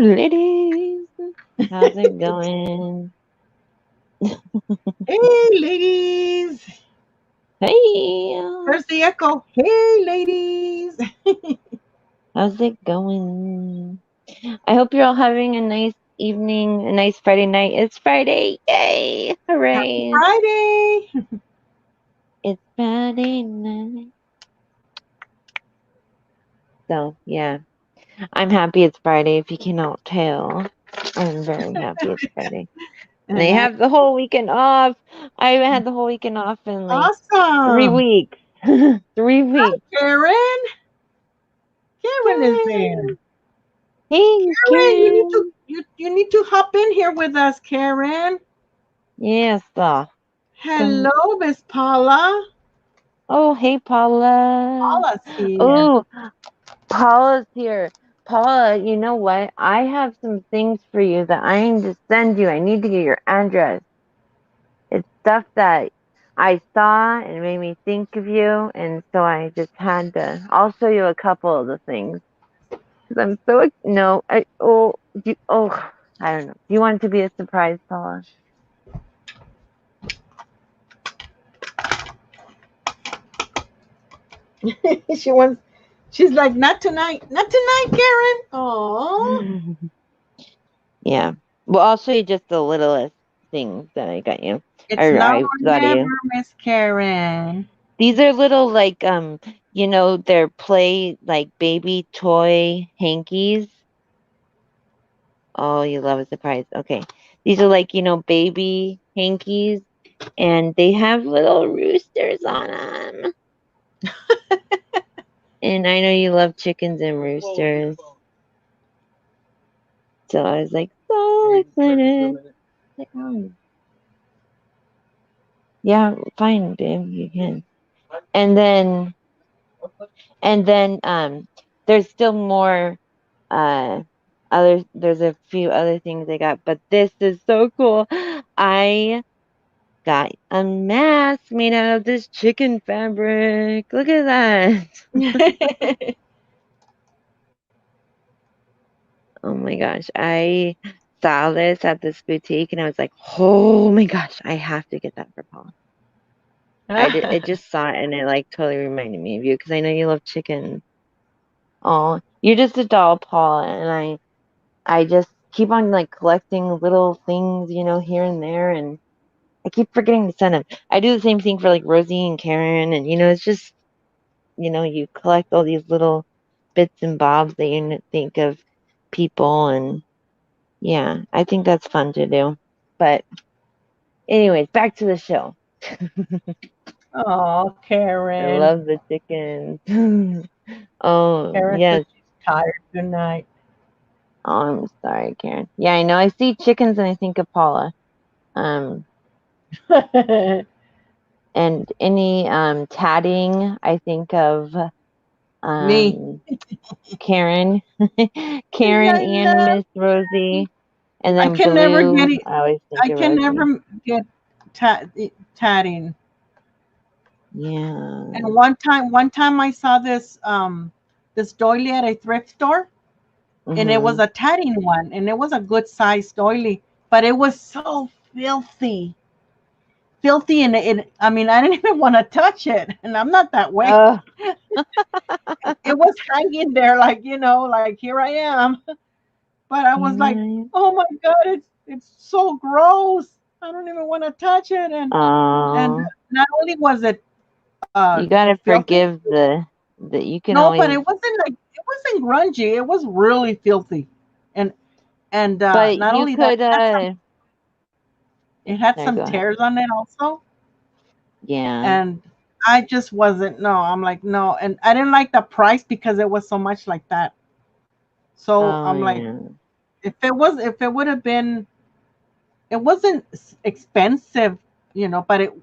ladies. How's it going? Hey, ladies. Hey, There's the echo. Hey, ladies. how's it going? I hope you're all having a nice evening, a nice Friday night. It's Friday. Yay! Happy Hooray! Friday. It's Friday night. So, yeah, I'm happy it's Friday. If you cannot tell, I'm very happy it's Friday. And I And I have the whole weekend off. I haven't had the whole weekend off in like three awesome. weeks. 3 weeks. Karen. Karen is there. Yay! Hey, Karen, you need to Karen. you need to hop in here with us, Karen. Yes, come. Hello, Miss Paula. Oh, hey, Paula. Paula's here. Oh, Paula's here. Paula, you know what? I have some things for you that I need to send you. I need to get your address. It's stuff that I saw and it made me think of you, and so I just had to. I'll show you a couple of the things because I'm so no. I don't know. Do you want it to be a surprise, Paula? she wants she's like, not tonight. Not tonight, Karen. Oh. Yeah. Well, I'll show you just the littlest things that I got you. It's Or now I or got never, you. Miss Karen. These are little like they're play like baby toy hankies. Oh, you love a surprise. Okay. These are like, baby hankies and they have little roosters on them. And I know you love chickens and roosters. So I was like so excited. Like, oh. Yeah, fine, babe, you can. And then there's still more there's a few other things I got, but this is so cool. I got a mask made out of this chicken fabric. Look at that. Oh my gosh. I saw this at this boutique and I was like, oh my gosh, I have to get that for Paul. I just saw it and it like totally reminded me of you because I know you love chicken. Oh, you're just a doll, Paul, and I just keep on like collecting little things, here and there, and I keep forgetting to send them. I do the same thing for like Rosie and Karen, and it's just you collect all these little bits and bobs that you think of people, and yeah, I think that's fun to do. But anyways, back to the show. Oh, I Karen. love the chickens. Oh Karen says yes. she's tired. Good night. Oh, I'm sorry, Karen. Yeah, I know. I see chickens and I think of Paula. Um, and any tatting, I think of Me. um Karen, Karen I and love. Miss Rosie, and I then can never get Blue. it. I always think I of can Rosie. never get tat, tatting. Yeah. And one time I saw this doily at a thrift store, and it was Mhm. a tatting one, and it was a good sized doily, but it was so filthy, and I mean, I didn't even want to touch it, and I'm not that way. Oh. It was hanging there, like, like, here I am. But I was like, Yeah. oh my god, it's so gross. I don't even want to touch it. And Oh, not only was it you gotta filthy, forgive the. You can no, but always, it wasn't grungy. It was really filthy. And but not you only that, could. it had Sorry, some go ahead. tears on it also. Yeah. And I just wasn't, no, I'm like, no. And I didn't like the price because it was so much like that. So Oh I'm like, yeah. if it would have been, it wasn't expensive, but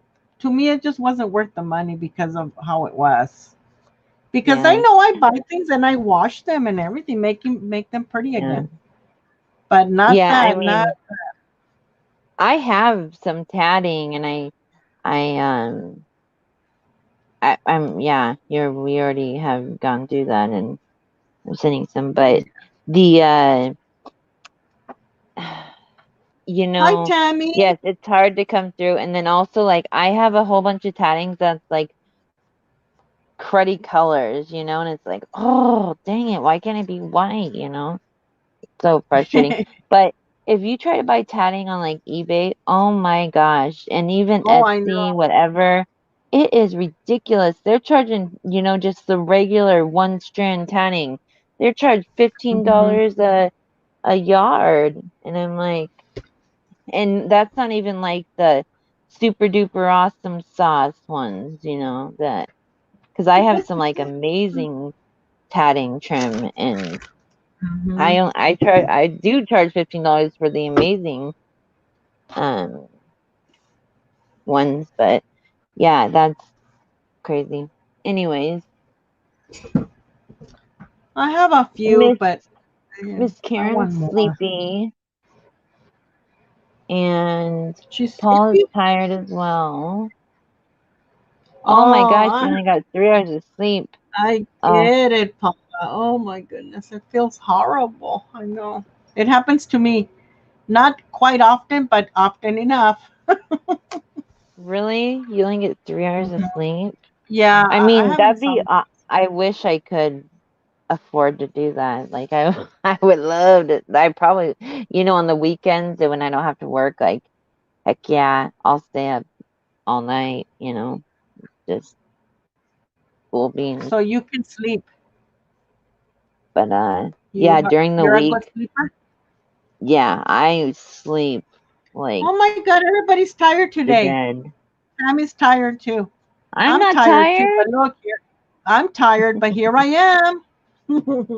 to me, it just wasn't worth the money because of how it was. Because I Yeah. know I buy things and I wash them and everything, make them pretty Yeah. again. But not Yeah. I that, not. mean, I have some tatting, and I yeah. We already have gone through that, and I'm sending some, but the you Hi, know, Tammy. yes, it's hard to come through. And then also, like, I have a whole bunch of tattings that's like cruddy colors, and it's like, oh, dang it, why can't it be white, So frustrating. But if you try to buy tatting on like eBay, oh my gosh, and even Oh, I know. Etsy, whatever, it is ridiculous. They're charging, just the regular one strand tatting. They're charged Hmm. $15 a yard. And I'm like, and that's not even like the super duper awesome sauce ones, that because I have some like amazing tatting trim and Hmm. I do charge $15 for the amazing um ones, but yeah, that's crazy. Anyways, I have a few, Miss but Miss I Karen's want more. sleepy and She's Paul is sleepy. tired as well. Oh my Oh, gosh, you only got 3 hours of sleep. I Oh, get it, Paula. Oh my goodness, it feels horrible. I know. It happens to me. Not quite often, but often enough. really? You only get 3 hours of Mhm. sleep? Yeah, I I mean, have that'd be insomnia. I wish I could afford to do that. Like I I would love to. I probably, on the weekends and when I don't have to work, like heck yeah, I'll stay up all night, just full beans. So you can sleep. But You yeah, during the you're a good week, sleeper. yeah, I sleep like Oh my God, everybody's tired the today. dead. Sammy's tired too. I'm I'm not tired too, tired. but look here. I'm tired, but here I am.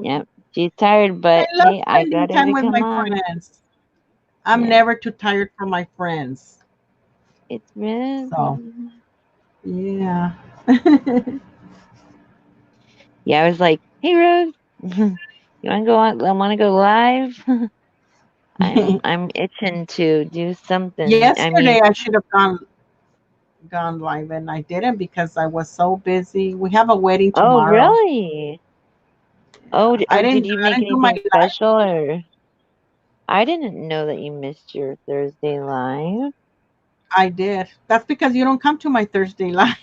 Yep, she's tired, I but love hey, I spending got her time to with come my on. friends. I'm Yeah, never too tired for my friends. it's So, risen. yeah. Yeah, I was like, hey Rose, you wanna go on? I wanna go live. I'm itching to do something. I mean, Yesterday I should have gone live and I didn't because I was so busy. We have a wedding oh tomorrow. really? Oh, I did didn't you I make didn't do my anything live. special or? I didn't know that you missed your Thursday live. I did. That's because you don't come to my Thursday lives.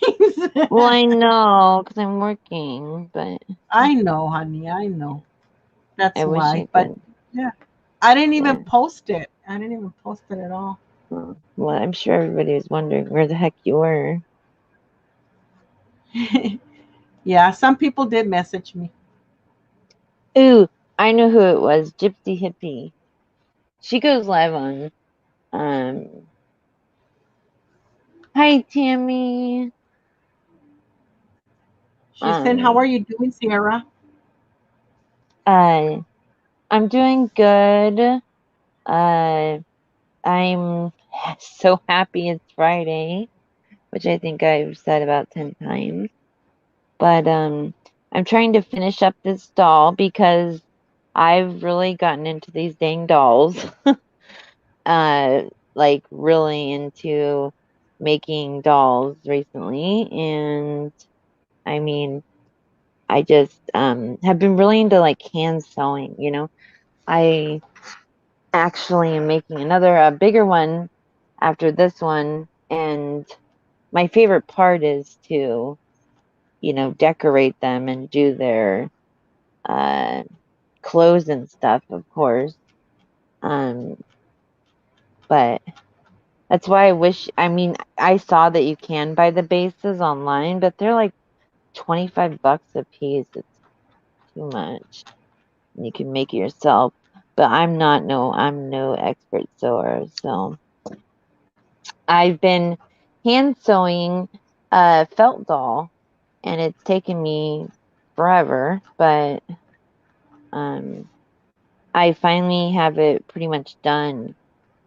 Well, I know because I'm working, but I know, honey. I know. That's I wish why. I But could. yeah, I didn't even Yeah. post it. I didn't even post it at all. Well, I'm sure everybody was wondering where the heck you were. Yeah, some people did message me. Ooh, I know who it was. Gypsy Hippie. She goes live on. Um. Hi, Tammy. She said, "How are Um. you doing, Sierra?" Uh. I'm doing good. Uh. I'm so happy it's Friday, which I think I've said about 10 times. But I'm trying to finish up this doll because I've really gotten into these dang dolls. uh like really into making dolls recently and I mean, I just have been really into like hand sewing, I actually am making another a bigger one after this one and my favorite part is to decorate them and do their uh, clothes and stuff, of course. Um, but that's why I wish. I mean, I saw that you can buy the bases online, but they're like $25 a piece. It's too much. You can make it yourself, but I'm no expert sewer. So I've been hand sewing a felt doll, and it's taken me forever, but um I finally have it pretty much done.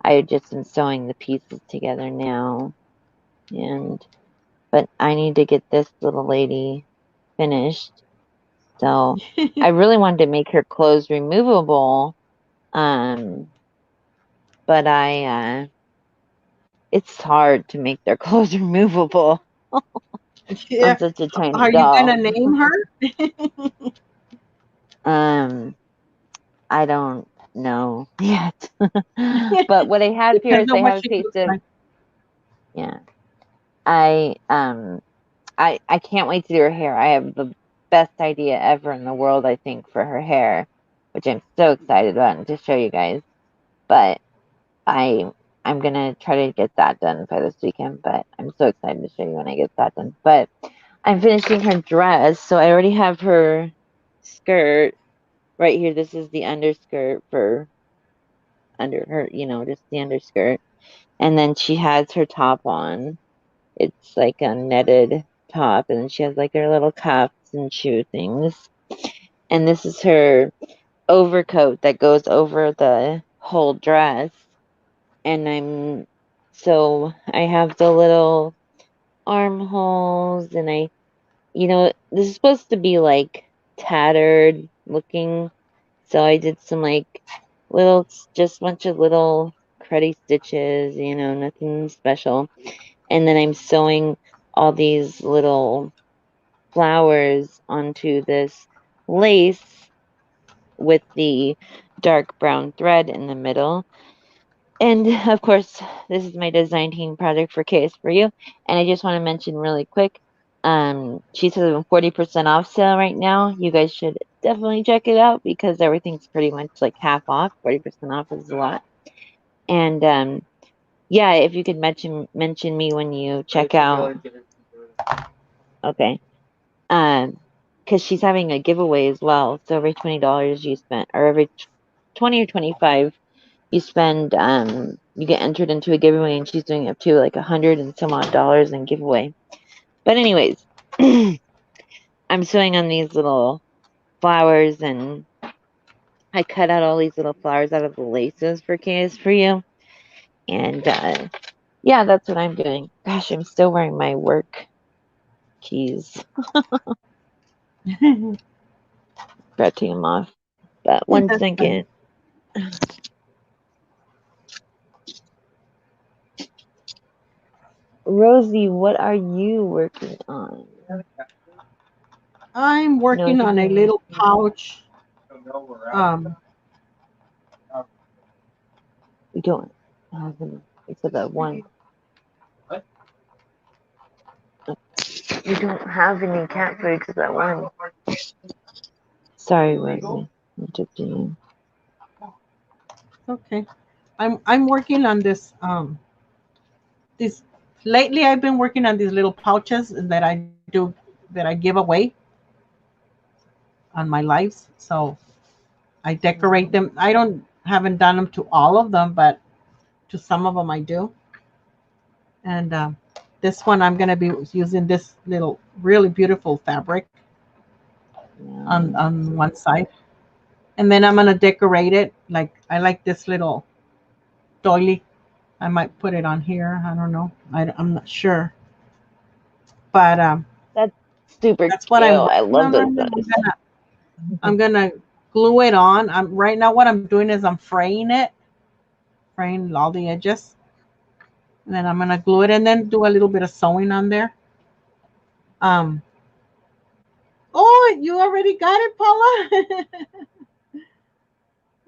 I just am sewing the pieces together now, and but I need to get this little lady finished. So I really wanted to make her clothes removable, um, but it's hard to make their clothes removable on Yeah. such a tiny Are you gonna doll. name her? Um, I don't. know yet. But what I have here is Depends I on what have a she taste looks of, like. yeah. I I can't wait to do her hair. I have the best idea ever in the world, I think, for her hair, which I'm so excited about and to show you guys. But I I'm gonna try to get that done by this weekend, but I'm so excited to show you when I get that done. But I'm finishing her dress, so I already have her skirt right here. This is the underskirt for under her, just the underskirt. And then she has her top on. It's like a netted top, and then she has like her little cuffs and shoe things. And this is her overcoat that goes over the whole dress. And I have the little armholes, and this is supposed to be like tattered looking. So I did some like just bunch of little cruddy stitches, nothing special. And then I'm sewing all these little flowers onto this lace with the dark brown thread in the middle. And of course, this is my design team project for KS for You. And I just want to mention really quick, she's having a 40% off sale right now. You guys should definitely check it out because everything's pretty much like half off. 40% off is a lot. And yeah, if you could mention me when you check out. Okay. Um, because she's having a giveaway as well. So every $20 you spend, or every 20 or 25 you spend, you get entered into a giveaway, and she's doing up to like 100 and some odd dollars in giveaway. But anyways, I'm sewing on these little flowers, and I cut out all these little flowers out of the laces for KS for You. And yeah, that's what I'm doing. Gosh, I'm still wearing my work keys. Forgot to take them off. But one That's fine. second. Rosie, what are you working on? I'm No, I working think on a you're little working. pouch. Um, We don't have any, except that one. We don't have any cat food except that one. Sorry, Rosie. Interrupting you. okay. I'm working on this lately. I've been working on these little pouches that I give away on my lives. So I decorate them. I don't haven't done them to all of them, but to some of them I do. And this one I'm gonna be using this little really beautiful fabric Yeah. on one side, and then I'm gonna decorate it. Like I like this little doily. I might put it on here. I don't know. I'm not sure, but That's super that's what cute. I'm I working love on those right now. guys. I'm gonna glue it on. I'm right now. What I'm doing is I'm fraying it, fraying all the edges, and then I'm gonna glue it, and then do a little bit of sewing on there. Um. Oh, you already got it, Paula.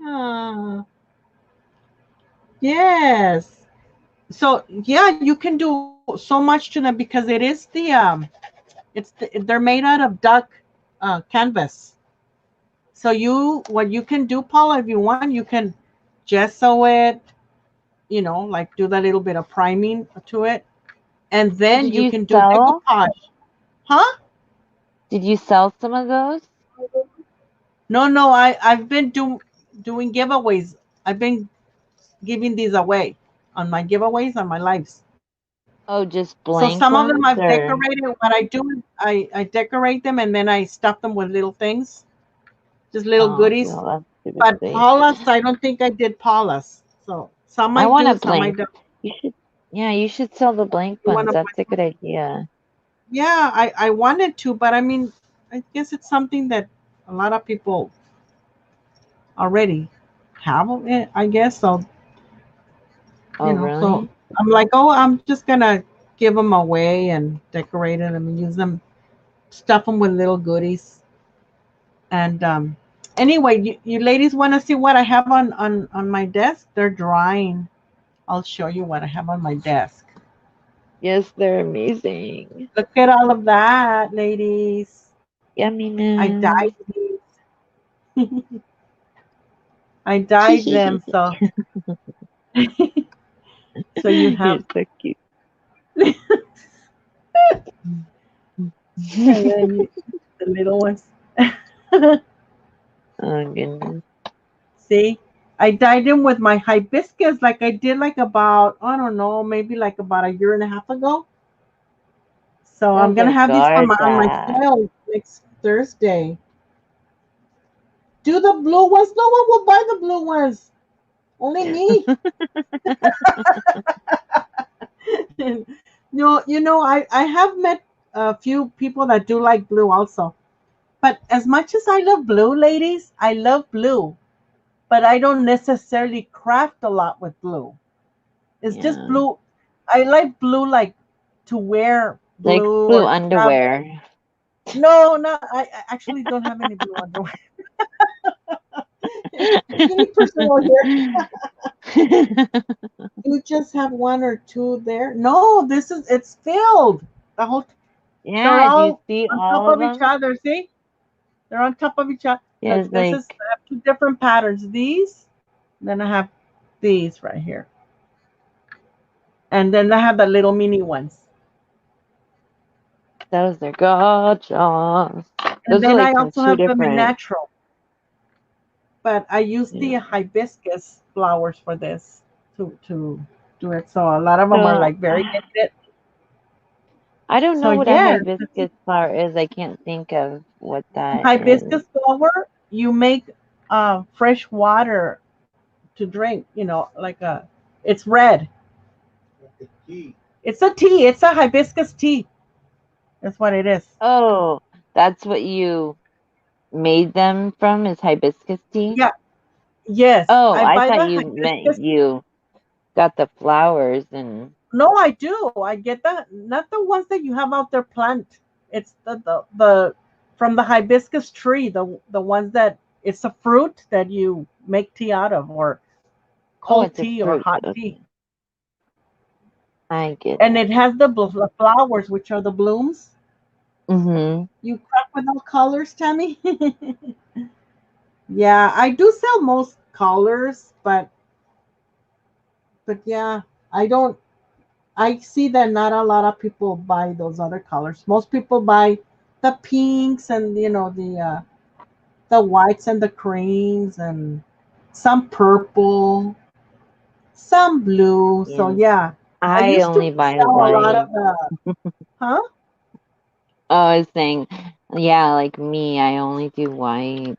Ah, yes. So yeah, you can do so much to them because it is they're made out of duck canvas. So what you can do, Paula, if you want, you can gesso it, like do that little bit of priming to it, and then Did you you can do sell? decoupage. Huh? Did you sell some of those? No, no, I've been doing giveaways. I've been giving these away on my giveaways on my lives. Oh, just So some blank of them ones, I've or decorated. What I do is I decorate them and then I stuff them with little things, just little oh, goodies. well, that's super But sweet. Paula's, I don't think I did Paula's. So some I I want a do, some I blank. don't. You should, yeah, you should sell the blank You ones. want That's to? a good idea. Yeah, I wanted to, but I mean, I guess it's something that a lot of people already have it. I guess so. Oh, So really? I'm like, oh, I'm just gonna give them away and decorate it and use them, stuff them with little goodies, and Anyway, you ladies want to see what I have on my desk? They're drying. I'll show you what I have on my desk. Yes, they're amazing. Look at all of that, ladies. I dyed Yumminess. these. I dyed them so you You're have so cute. and then the little ones. Oh goodness. See, I dyed them with my hibiscus, like I did like about I don't know, maybe like about a year and a half ago. So I'm Those gonna are have these on my gorgeous. sale next Thursday. Do the blue ones? No one will buy the blue ones. Only me. No, I have met a few people that do like blue also. But as much as I love blue, ladies, I love blue. But I don't necessarily craft a lot with blue. It's just Yeah. blue. I like blue like to wear Like blue blue or to travel. underwear. No, no, I actually don't have any blue underwear. Any personal here? You just have one or two there. No, this is it's filled. The whole they're Yeah, do you all see on top all of of each them? other. See, they're on top of each other. Yeah, Look, it's this like is I have two different patterns. These, then I have these right here, and then I have the little mini ones. those are gorgeous. And Those are then I like from also two have them in different. natural, but I use Yeah. the hibiscus flowers for this to do it. So a lot of them are So like very limited. I don't So know what a yes, hibiscus flower is. I can't think of what that is. hibiscus flower, you make fresh water to drink. Like it's red. It's a tea. It's a hibiscus tea. That's what it is. Oh, that's what you made them from is hibiscus tea? Yeah. Yes, Oh, I I buy thought the you meant hibiscus. you got the flowers and No, I do. I get that. Not the ones that you have out there plant. It's the from the hibiscus tree. The ones that it's a fruit that you make tea out of, or oh, cold it's a tea or fruit. hot tea. Okay. I get And it. it has the flowers, which are the blooms. Mhm. You crack with all colors, Tammy. Yeah, I do sell most colors, but yeah, I don't. I see that not a lot of people buy those other colors. Most people buy the pinks and the whites and the creams and some purple, some blue. So Yeah. yeah, I I used to only buy sell a lot of white. the huh? Oh, I was saying, yeah, like me, I only do white,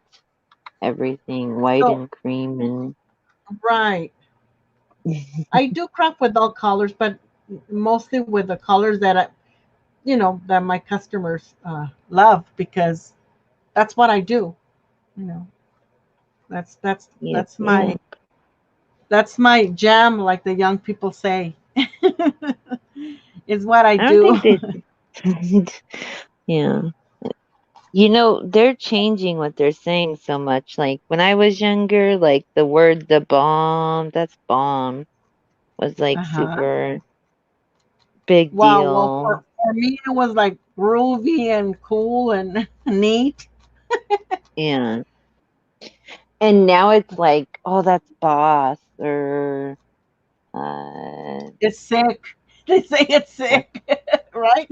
everything, white So and cream and right. I do craft with all colors, but mostly with the colors that my customers love because that's what I do. You know, that's that's yep, that's my yep. that's my jam, like the young people say. Is what I I don't do. think they yeah. They're changing what they're saying so much. Like when I was younger, like the word the bomb, that's bomb was like Uh-huh. super big Wow. Well, deal. for me, it was like groovy and cool and neat. Yeah. And now it's like, oh, that's boss or It's sick. They say it's that's sick, right?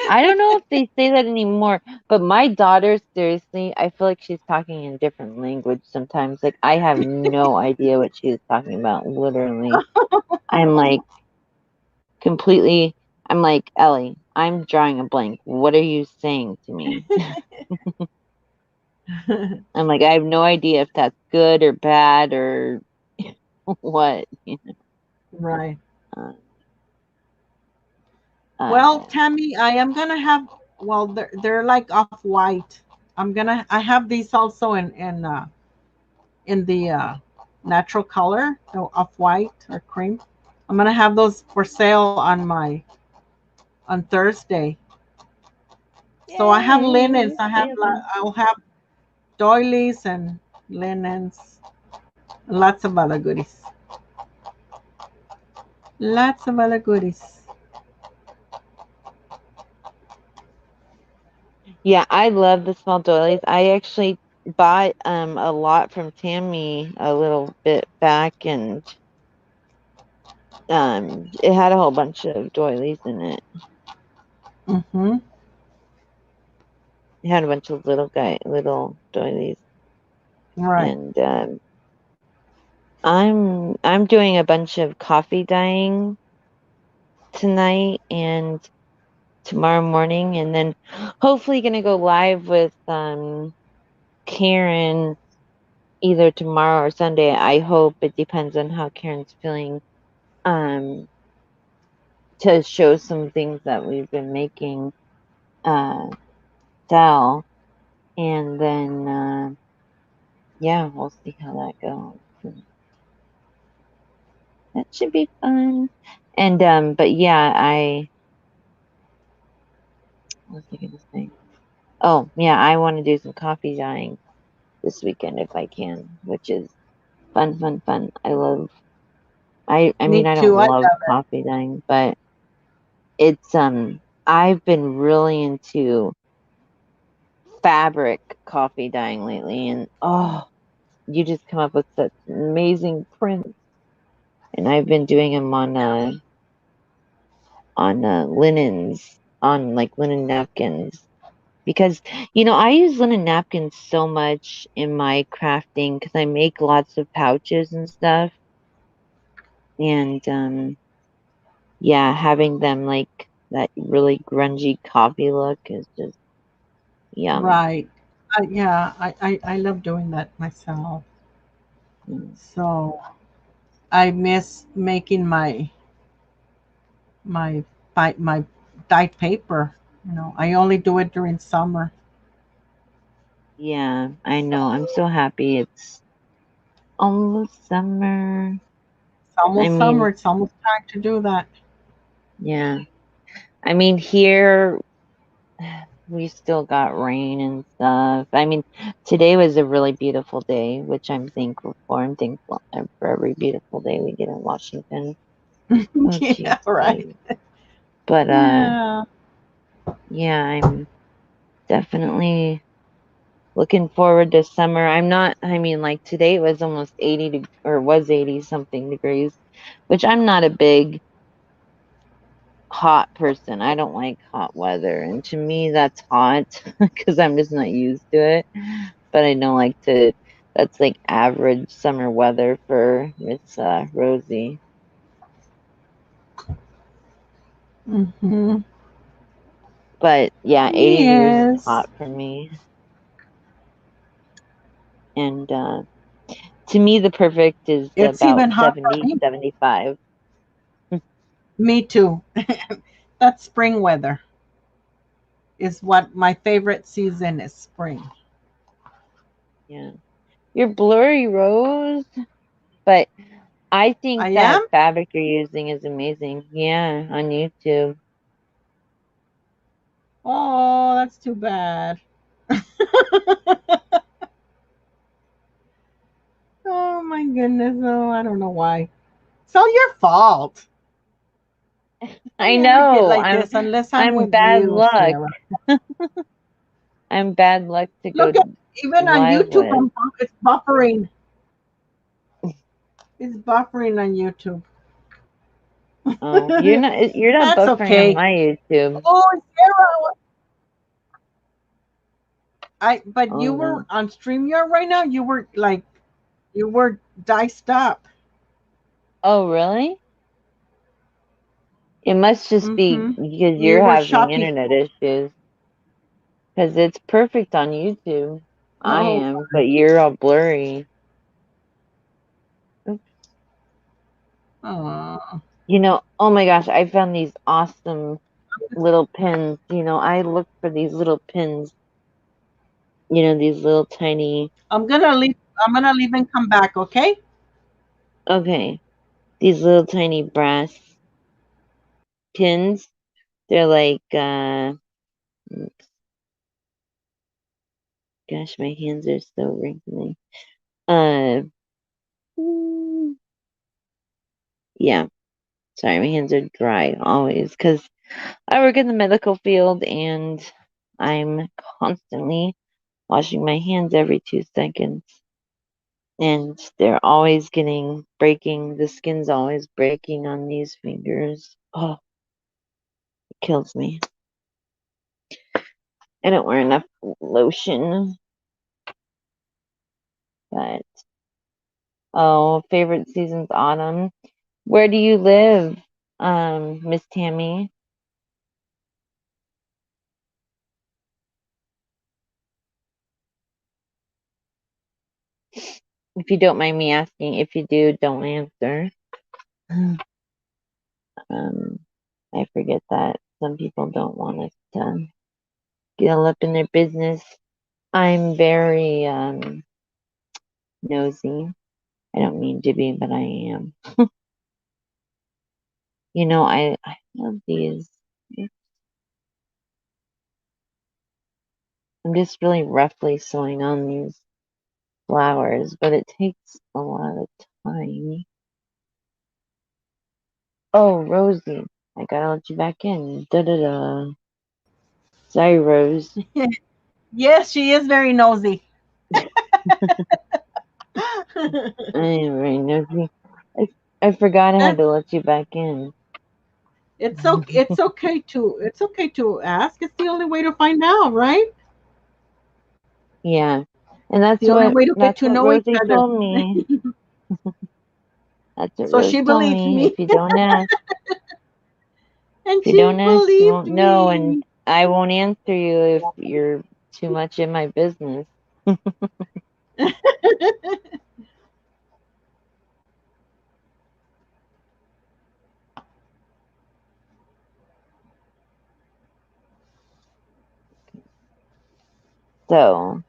I don't know if they say that anymore, but my daughter, seriously, I feel like she's talking in different language sometimes. Like I have no idea what she is talking about, literally. I'm like completely I'm like, Ellie, I'm drawing a blank. What are you saying to me? I'm like, I have no idea if that's good or bad or what. Right. Uh, Well, uh, Tammy, I am gonna have. Well, they're like off white. I have these also in the natural color, so off white or cream. I'm gonna have those for sale on Thursday. So I have linens. yay! Yeah. I'll have. doilies and linens, lots of other goodies. Lots of other goodies. Yeah, I love the small doilies. I actually bought a lot from Tammy a little bit back, and it had a whole bunch of doilies in it. Mm-hmm. It had a bunch of little doilies, Right. and I'm doing a bunch of coffee dyeing tonight and tomorrow morning, and then hopefully gonna go live with Karen either tomorrow or Sunday. I hope. It depends on how Karen's feeling. Um, to show some things that we've been making uh sell, and then yeah, we'll see how that goes. That should be fun. And but yeah, what was I gonna say? Oh yeah, I want to do some coffee dyeing this weekend if I can, which is fun, fun, fun. I Me mean, I don't too. I love love it. coffee dyeing, but it's I've been really into fabric coffee dyeing lately, and oh, you just come up with such amazing prints. And I've been doing them on linens, on like linen napkins, because I use linen napkins so much in my crafting because I make lots of pouches and stuff, and yeah, having them like that really grungy coffee look is just yum. Right. Yeah, I love doing that myself. Mm. So I miss making my my dyed paper. I only do it during summer. Yeah, I So know. I'm so happy it's almost summer. it's I almost mean, summer. It's almost time to do that. yeah. I mean, here we still got rain and stuff. I mean, today was a really beautiful day, which I'm thankful for. I'm thankful for every beautiful day we get in Washington. Oh, Yeah, jeez, right. baby. But Yeah. yeah, I'm definitely looking forward to summer. I'm not. I mean, like today it was almost or was 80 something degrees, which I'm not a big hot person. I don't like hot weather, and to me that's hot because I'm just not used to it. But I don't like to. That's like average summer weather for Miss Rosie. Hmm. But yeah, 80 degrees is Yes. hot for me, and to me the perfect is It's about even hot for 70, me. 75. Me too. That spring weather is what my favorite season is spring. Yeah, you're blurry, Rose, but I think I that am? fabric you're using is amazing. Yeah, on YouTube. Oh, that's too bad. Oh my goodness. Oh, I don't know why. It's all your fault. I I never get know. like I'm this unless I'm I'm with bad you, luck. Sarah. I'm bad luck to go Look at even on live YouTube, with. it's buffering. It's buffering on YouTube. Oh, you're not That's buffering on okay. my YouTube. Oh, Sarah, but Oh you were no. on StreamYard right now. You were diced up. Oh really? It must just be Mm-hmm. because You you're were having choppy. internet issues. Because it's perfect on YouTube. I Oh, am, but you're all blurry. oh. Oh my gosh, I found these awesome little pins. I look for these little pins, these little tiny, I'm gonna leave. I'm gonna leave and come back. Okay. okay, these little tiny brass pins. They're like, Gosh, my hands are so wrinkly. Uh, mm, yeah. Sorry, my hands are dry always because I work in the medical field and I'm constantly washing my hands every 2 seconds. And they're always breaking. The skin's always breaking on these fingers. Oh, it kills me. I don't wear enough lotion, but oh, favorite season's autumn. Where do you live, Miss Tammy? If you don't mind me asking, if you do, don't answer. Um, I forget that some people don't want us to get all up in their business. I'm very nosy. I don't mean to be, but I am. I love these. I'm just really roughly sewing on these flowers, but it takes a lot of time. Oh, Rosie, I gotta let you back in. Da da da. Sorry, Rose. Yes, she is very nosy. I am very nosy. I forgot I had That to let you back in. it's okay. It's okay to ask. It's the only way to find out, right? Yeah, and The only way to get that's to what know each Rosie other. told me. That's what So Rose she told believed me. me, If you don't ask, and if you she don't ask, you believed won't know, and me. I won't answer you if you're too much in my business. So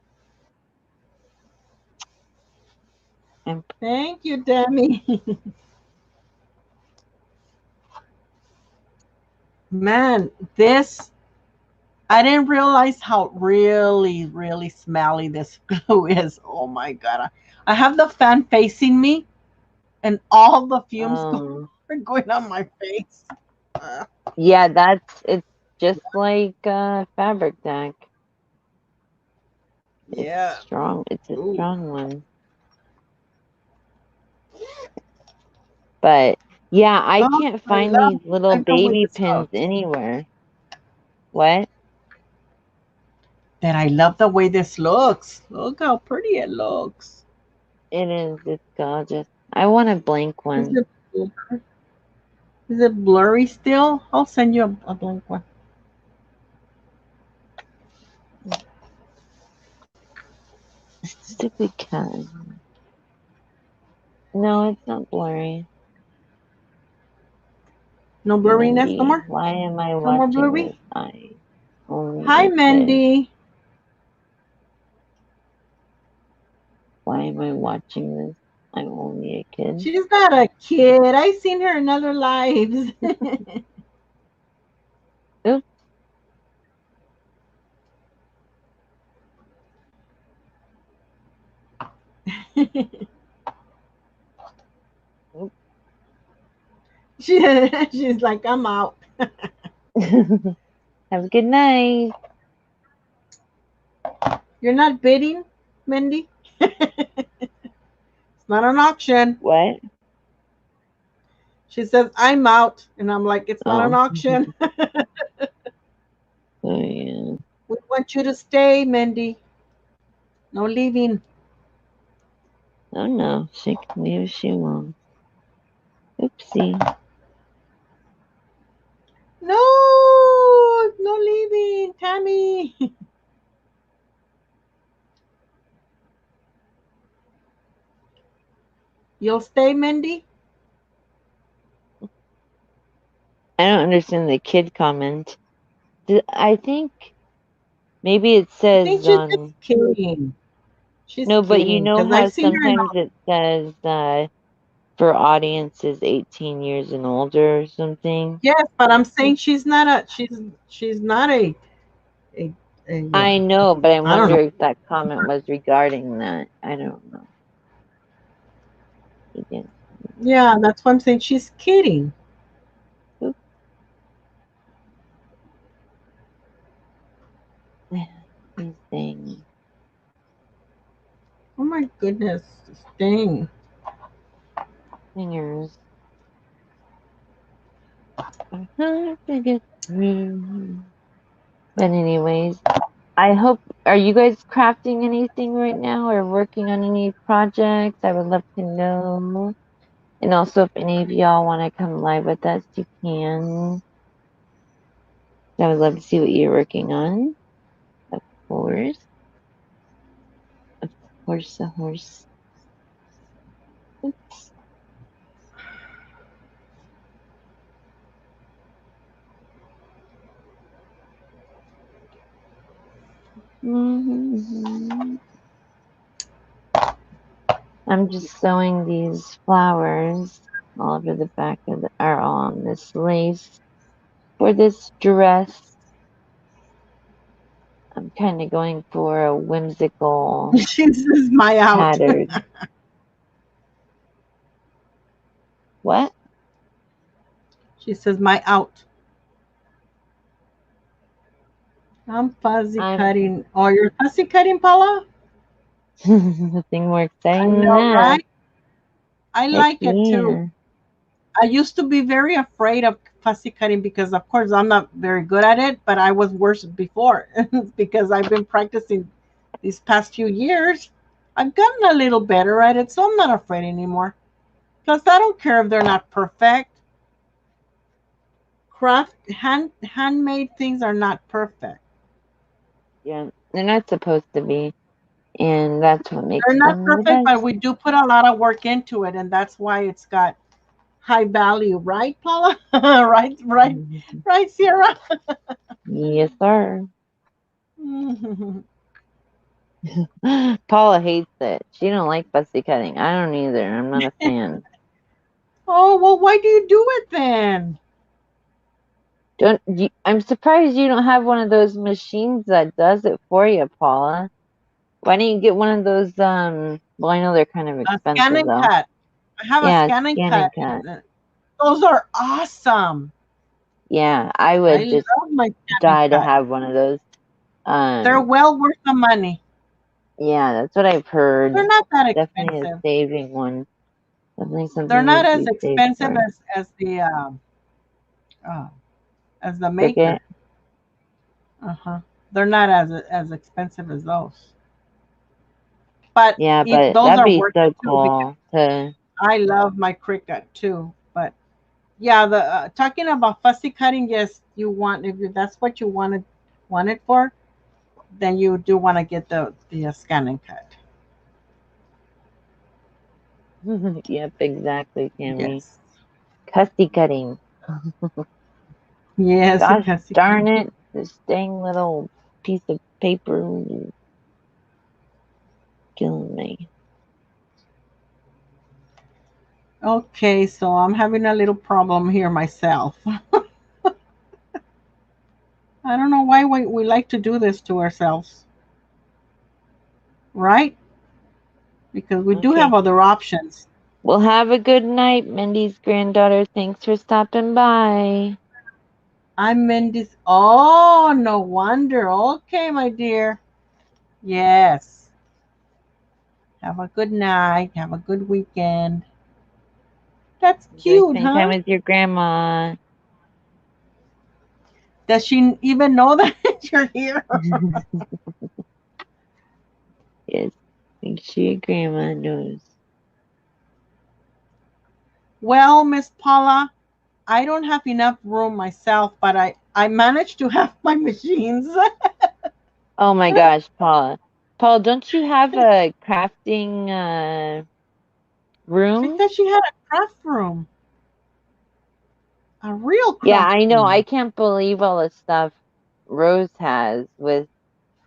I'm Thank you, Demi. Man, this I didn't realize how really, really smelly this glue is. Oh my god! I have the fan facing me, and all the fumes um are going on my face. Uh, yeah, it's just like fabric tack. It's yeah. strong. It's a Ooh. strong one. But yeah, I Oh, can't find these little I love the way baby this pins looks. anywhere. What? That I love the way this looks. Look how pretty it looks. It is. It's gorgeous. I want a blank Is one. it is it blurry still? I'll send you a blank one. Stupid cat. No, it's not blurry. No blurriness no Mindy, more. why am I No more watching blurry. this? I only Hi, a kid. Mandy. Why am I watching this? I'm only a kid. She's not a kid. I've seen her in other lives. Oops. Oops. She's like, I'm out. Have a good night. You're not bidding, Mindy? It's not an auction. What? She says, I'm out. And I'm like, it's not an Oh. auction. Oh yeah. We want you to stay, Mindy. No leaving. Oh no. She can leave if she wants. Oopsie. No, no leaving, Tammy. You'll stay, Mindy? I don't understand the kid comment. I think maybe it I think says she's just kidding. She's no, but you kidding know because how I've seen her in sometimes it says for audiences 18 years and older or something. yes, but I'm saying she's not a. Yeah, I know, but I I don't know. wonder if that comment was regarding that. I don't know. He didn't. Yeah, that's why I'm saying she's kidding. Oops. He's saying Oh my goodness, this thing. singers are hard to get through. But anyways, I hope, are you guys crafting anything right now or working on any projects? I would love to know. And also, if any of y'all want to come live with us, you can. I would love to see what you're working on. Of course. Of course, a horse. Oops. Mhm. I'm just sewing these flowers all over the back of the, or on this lace for this dress. I'm kind of going for a whimsical She says my out. pattern. What? She says my out. I'm fuzzy I'm cutting. Oh, you're fuzzy cutting, Paula? nothing more I exciting than know, that. right? I Heck like it too. yeah. I used to be very afraid of fussy cutting because, of course, I'm not very good at it, but I was worse before because I've been practicing these past few years. I've gotten a little better at it, so I'm not afraid anymore. Plus, I don't care if they're not perfect. Handmade things are not perfect. Yeah. They're not supposed to be. And that's what makes They're not them the perfect, but best. we do put a lot of work into it, and that's why it's got high value, right, Paula? Right, Sierra. Yes, sir. Paula hates it. She don't like fussy cutting. I don't either. I'm not a fan. Oh well, why do you do it then? Don't you, I'm surprised you don't have one of those machines that does it for you, Paula. Why don't you get one of those? Well, I know they're kind of A scan expensive and though. cut. I have a Yeah, scan and scan cut, and cut. and those are awesome. Yeah, I I would just love my scan and die to cut. have one of those. They're Um, well worth the money. yeah, that's what I've heard. They're not that Definitely a expensive. saving one. Definitely They're something not to as be saved expensive for. uh, as the Cricket. maker. Uh-huh. They're not as expensive as those. But Yeah, but those that'd are be worth so it too because cool to. I love my Cricut too. But yeah, the talking about fussy cutting, yes, you want if that's what you want it for, then you do want to get the scan and cut. Yep, exactly, Tammy. Yes, Custy cutting. yes, Gosh fussy darn cutting. it! This dang little piece of paper is killing me. Okay, so I'm having a little problem here myself. I don't know why we like to do this to ourselves, right? Because we do Okay. have other options. Well, have a good night, Mindy's granddaughter. Thanks for stopping by. I'm Mindy's. Oh, no wonder. Okay, my dear. Yes. Have a good night. Have a good weekend. That's Enjoy cute, spending time huh? with your grandma. Does she even know that you're here? Yes, make sure your grandma knows. Well, Miss Paula, I don't have enough room myself, but I managed to have my machines. Oh my gosh, Paula. Paul, don't you have a crafting She room? said she had a craft room, a real Yeah, craft I know. I room. can't believe all the stuff Rose has with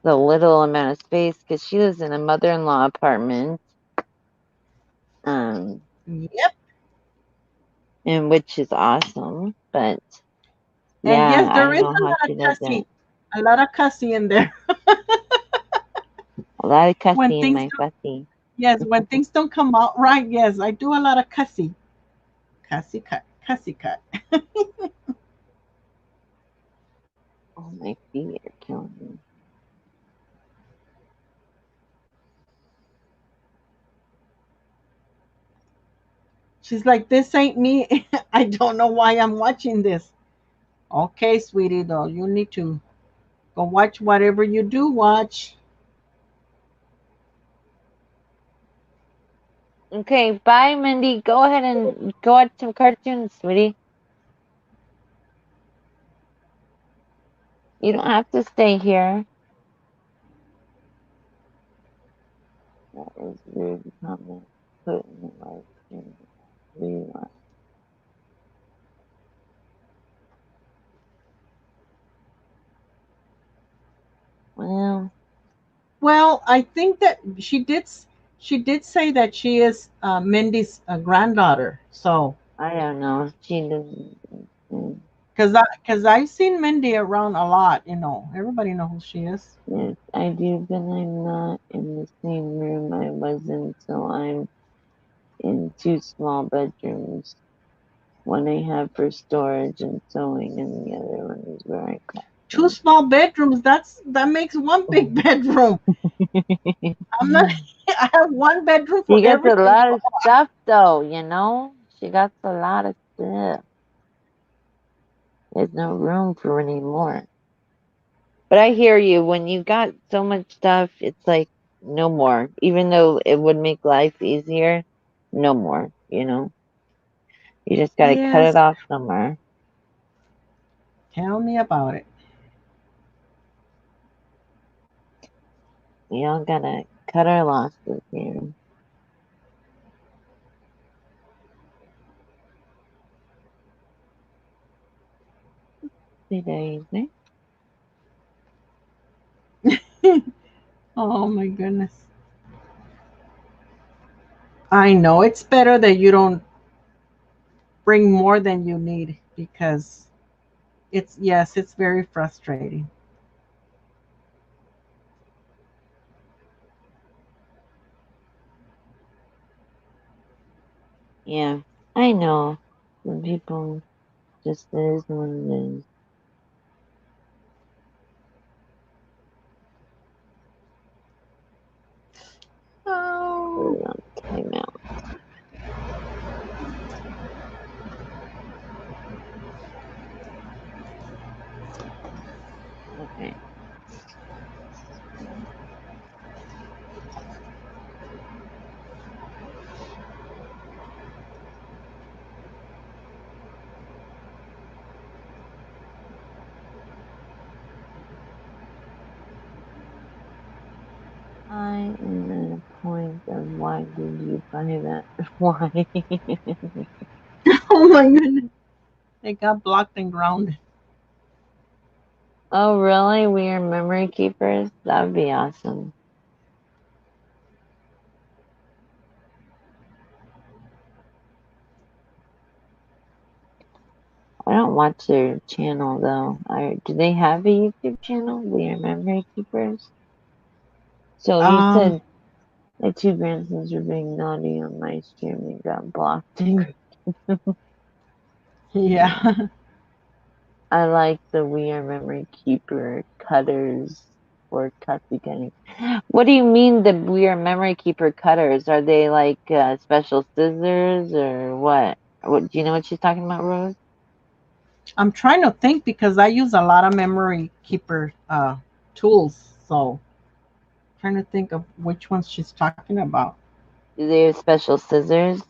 the little amount of space because she lives in a mother-in-law apartment, um, Yep. and which is awesome. But And yeah, yes, I there don't is know a how lot of she does Tessie. it. A lot of cussing in there. A lot of When cussing in things my don't, fussy. yes, when things don't come out right, yes, I do a lot of cussing. Cussy cut, cussy cut. Oh, my feet are killing me. She's like, this ain't me. I don't know why I'm watching this. Okay, sweetie, though, you need to go watch whatever you do watch. Okay, bye, Mindy. Go ahead and go watch some cartoons, sweetie. You don't have to stay here. That is rude comment. Put in the live stream. Rewind. Well, Well, I think that she did say that she is Mindy's granddaughter. So, I don't know. She doesn't. Mm, because I've seen Mindy around a lot. Everybody know who she is. yes, I do, but I'm not in the same room I was in, so I'm in two small bedrooms. One I have for storage and sewing, and the other one is where I craft Two things. small bedrooms. That makes one big bedroom. I'm not. I have one bedroom for She gets a everything. lot of stuff, though, you know? She got a lot of stuff. There's no room for any more. But I hear you. When you got so much stuff, it's like no more. Even though it would make life easier, no more, you know? You just gotta cut it Yes, off somewhere. tell me about it. We all gotta cut our losses here. See, Daisy. Oh my goodness. I know it's better that you don't bring more than you need because it's very frustrating. Yeah, I know. Some people just it is what it is. Put Oh, it on timeout. Okay. I am at a point of why did you buy that? Why? oh my goodness. They got blocked and grounded. Oh, really? We are memory keepers? That would be awesome. I don't watch their channel though. Do they have a YouTube channel? We are memory keepers. So you Um, said my two grandsons were being naughty on my stream and got blocked. yeah. I like the We Are Memory Keeper cutters or cutsy cutting. What do you mean the We Are Memory Keeper cutters? Are they like special scissors or what? What do you know what she's talking about, Rose? I'm trying to think because I use a lot of memory keeper tools. So trying to think of which ones she's talking about. Do they have special scissors?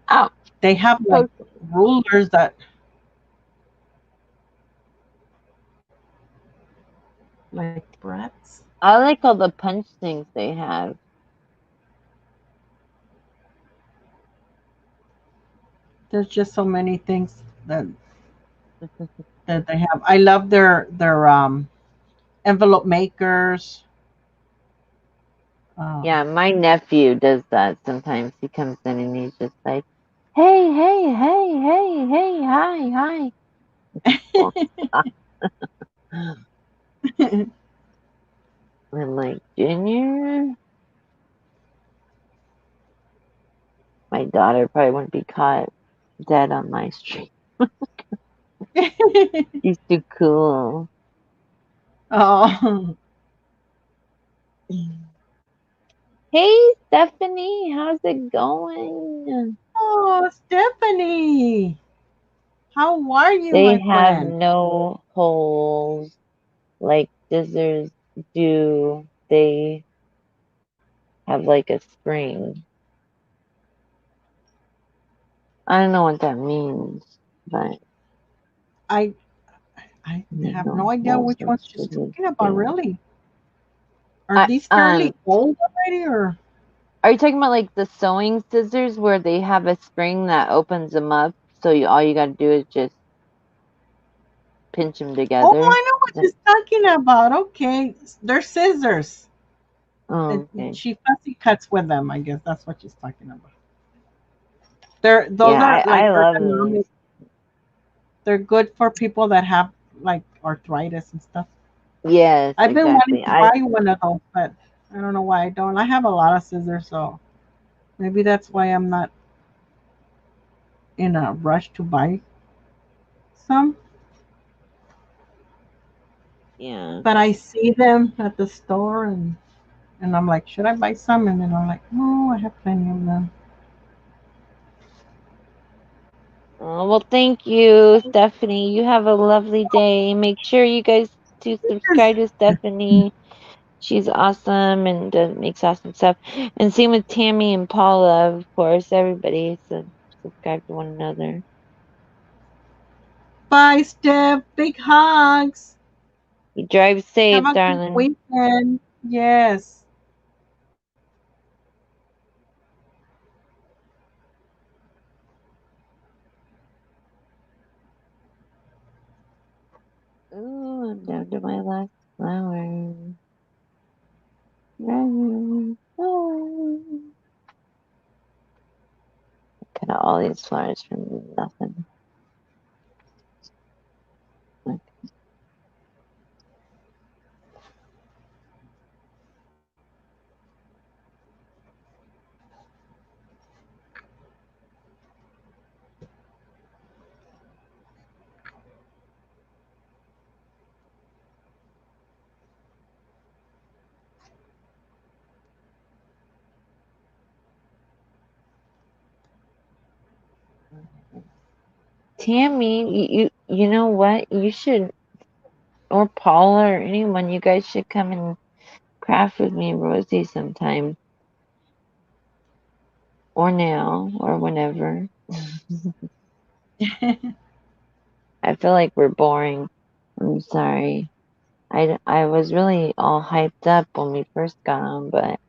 Oh, They have like poke. rulers that like brats. I like all the punch things they have. There's just so many things that they have. I love their envelope makers. Um, Yeah, my nephew does that sometimes. He comes in and he's just like, hey, hey, hey, hey, hey, hi, hi. Well, I'm like, Junior, my daughter probably wouldn't be caught dead on my street. She's too cool. Oh, Hey, Stephanie, how's it going? oh, Stephanie, how are you, They my have friend? no holes like scissors do. They have like a spring. I don't know what that means, but I I have no no idea holes which like ones she's scissors talking about. do. Really, are I these fairly old already, or? Are you talking about like the sewing scissors where they have a spring that opens them up, so all you gotta do is just pinch them Oh, together? I know what Is it- she's talking about. Okay, they're scissors. Oh, okay. She fussy cuts with them. I guess that's what she's talking about. Those Yeah, are I like love those. ergonomic. They're good for people that have like arthritis and stuff. Yes, I've been wanting exactly. to buy one of those, but I don't know why I don't. I have a lot of scissors, so maybe that's why I'm not in a rush to buy some. Yeah. But I see them at the store, and I'm like, should I buy some? And then I'm like, no, I have plenty of them. Oh, well, thank you, Stephanie. You have a lovely day. Make sure you guys do Yes. subscribe to Stephanie. She's awesome and makes awesome stuff. And same with Tammy and Paula, of course. Everybody, so subscribe to one another. Bye, Steph. Big hugs. You drive Have safe, a good darling. weekend. Yes. Ooh, I'm down to my last flower. Oh. Cut out all these flowers from nothing. Tammy, you know what? You should, or Paula, or anyone, you guys should come and craft with me and Rosie sometime, or now, or whenever. I feel like we're boring. I'm sorry. I was really all hyped up when we first got on, but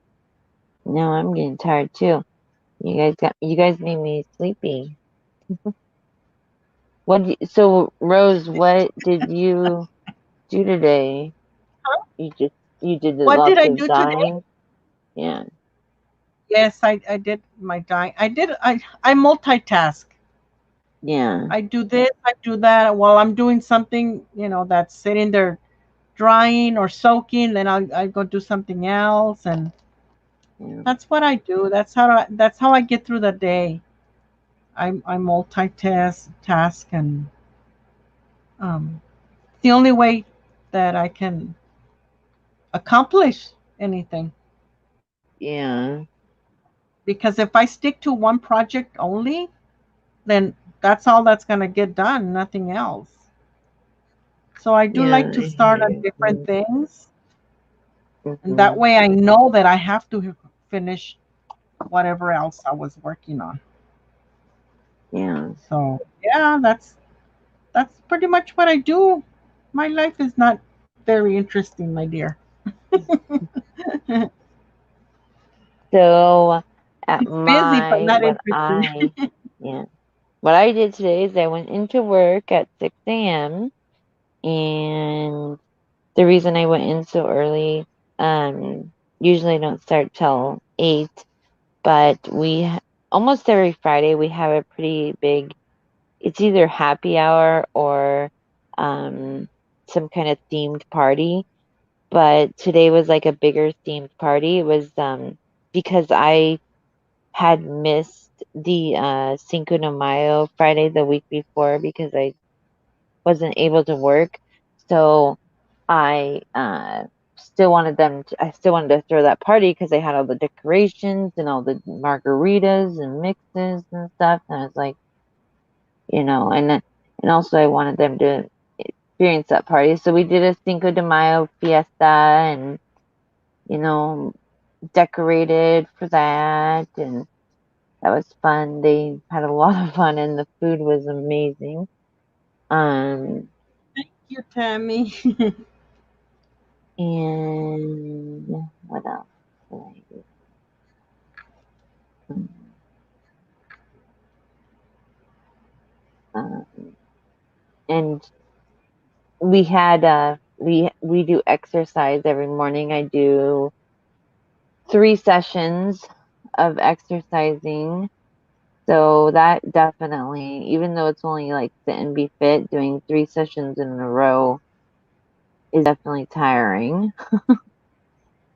now I'm getting tired too. You guys made me sleepy. So Rose, what did you do today? You just you did What did lots I of do today? dyeing? Yeah. Yes, I did my dyeing. I multitask. Yeah. I do this, I do that while I'm doing something, that's sitting there drying or soaking, then I go do something else, and Yeah. that's what I do. That's how I get through the day. I multitask, and it's the only way that I can accomplish anything. Yeah. Because if I stick to one project only, then that's all that's going to get done, nothing else. So I do Yeah, like to I start hear on different you. things, and that Mm-hmm. way I know that I have to finish whatever else I was working on. Yeah. So yeah, that's pretty much what I do. My life is not very interesting, my dear. So at It's busy, but my not what interesting. I yeah. What I did today is I went into work at 6 a.m. and the reason I went in so early, usually I don't start till 8, but almost every Friday we have a pretty big, it's either happy hour or um some kind of themed party, but today was like a bigger themed party. It was because I had missed the Cinco de Mayo Friday the week before because I wasn't able to work. So I I still wanted to throw that party because they had all the decorations and all the margaritas and mixes and stuff. And I was like, and also I wanted them to experience that party. So we did a Cinco de Mayo fiesta and, you know, decorated for that. And that was fun. They had a lot of fun and the food was amazing. Um, Thank you, Tammy. and what else did I do? Um, and we do exercise every morning. I do 3 sessions of exercising. So that definitely, even though it's only like sit and be fit, doing 3 sessions in a row is definitely tiring.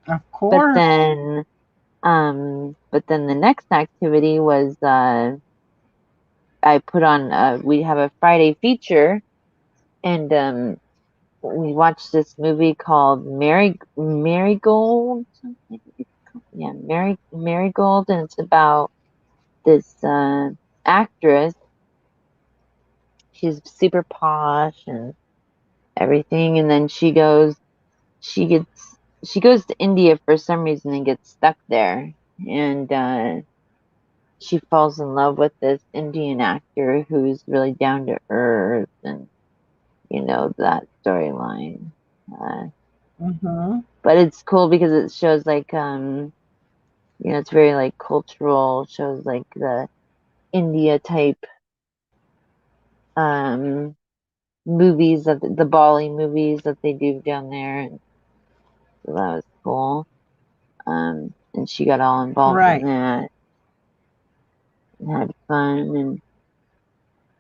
Of But course. then, the next activity was I put on we have a Friday feature, and we watched this movie called Marigold. I think it's yeah, Marigold, and it's about this actress. She's super posh and everything, and then she gets she goes to India for some reason and gets stuck there, and she falls in love with this Indian actor who's really down to earth, and that storyline. Uh, Mm-hmm. but it's cool because it shows like it's very like cultural, shows like the India type um movies of the Bali movies that they do down there, and so that was cool. And she got all involved in Right. that and had fun,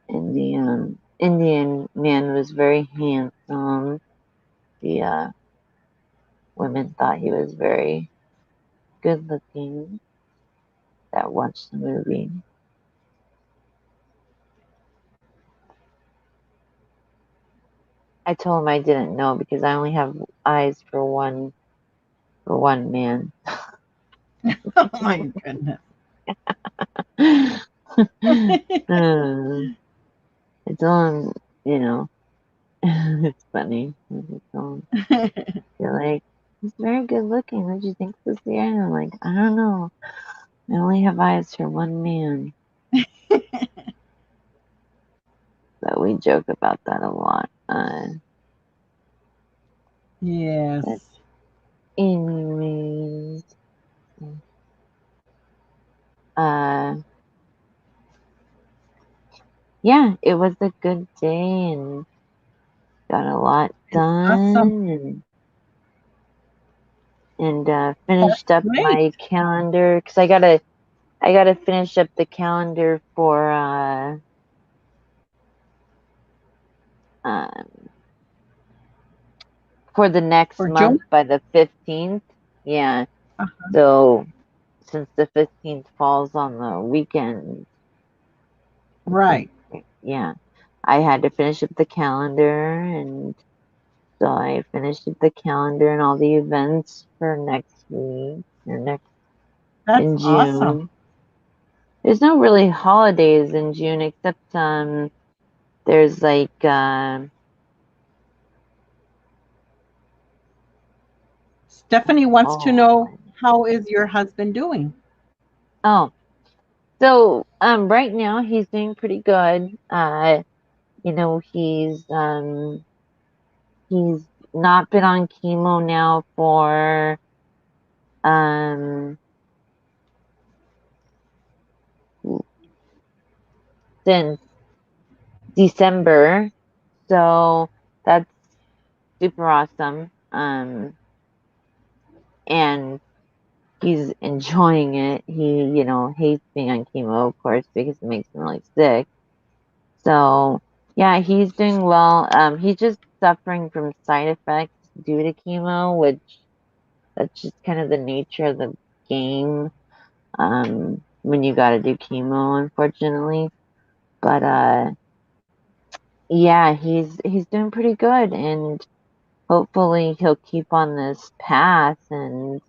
and the Indian man was very handsome. The women thought he was very good looking that watched the movie. I told him I didn't know because I only have eyes for one man. Oh my goodness. Uh, I told him, you know, it's funny. I told him, you're like, he's very good looking. What do you think this year? And I'm like, I don't know. I only have eyes for one man. So we joke about that a lot. But Yes. anyways, uh, yeah, it was a good day and got a lot Awesome. done and That's finished up great. my calendar because I gotta finish up the calendar uh for the next For June. month by the 15th. Yeah. Uh, So since the 15th falls on the weekend, I think, right. yeah, I had to finish up the calendar, and so I finished up the calendar and all the events for next week or next That's in awesome. June. There's no really holidays in June except there's like Stephanie wants to oh know, what how is your husband doing? oh so right now he's doing pretty good. He's not been on chemo now for um since December. So that's super awesome. And he's enjoying it. He, hates being on chemo, of course, because it makes him really sick. So yeah, he's doing well. He just suffering from side effects due to chemo, which that's just kind of the nature of the game. When you got to do chemo, unfortunately. But yeah, he's doing pretty good, and hopefully he'll keep on this path. And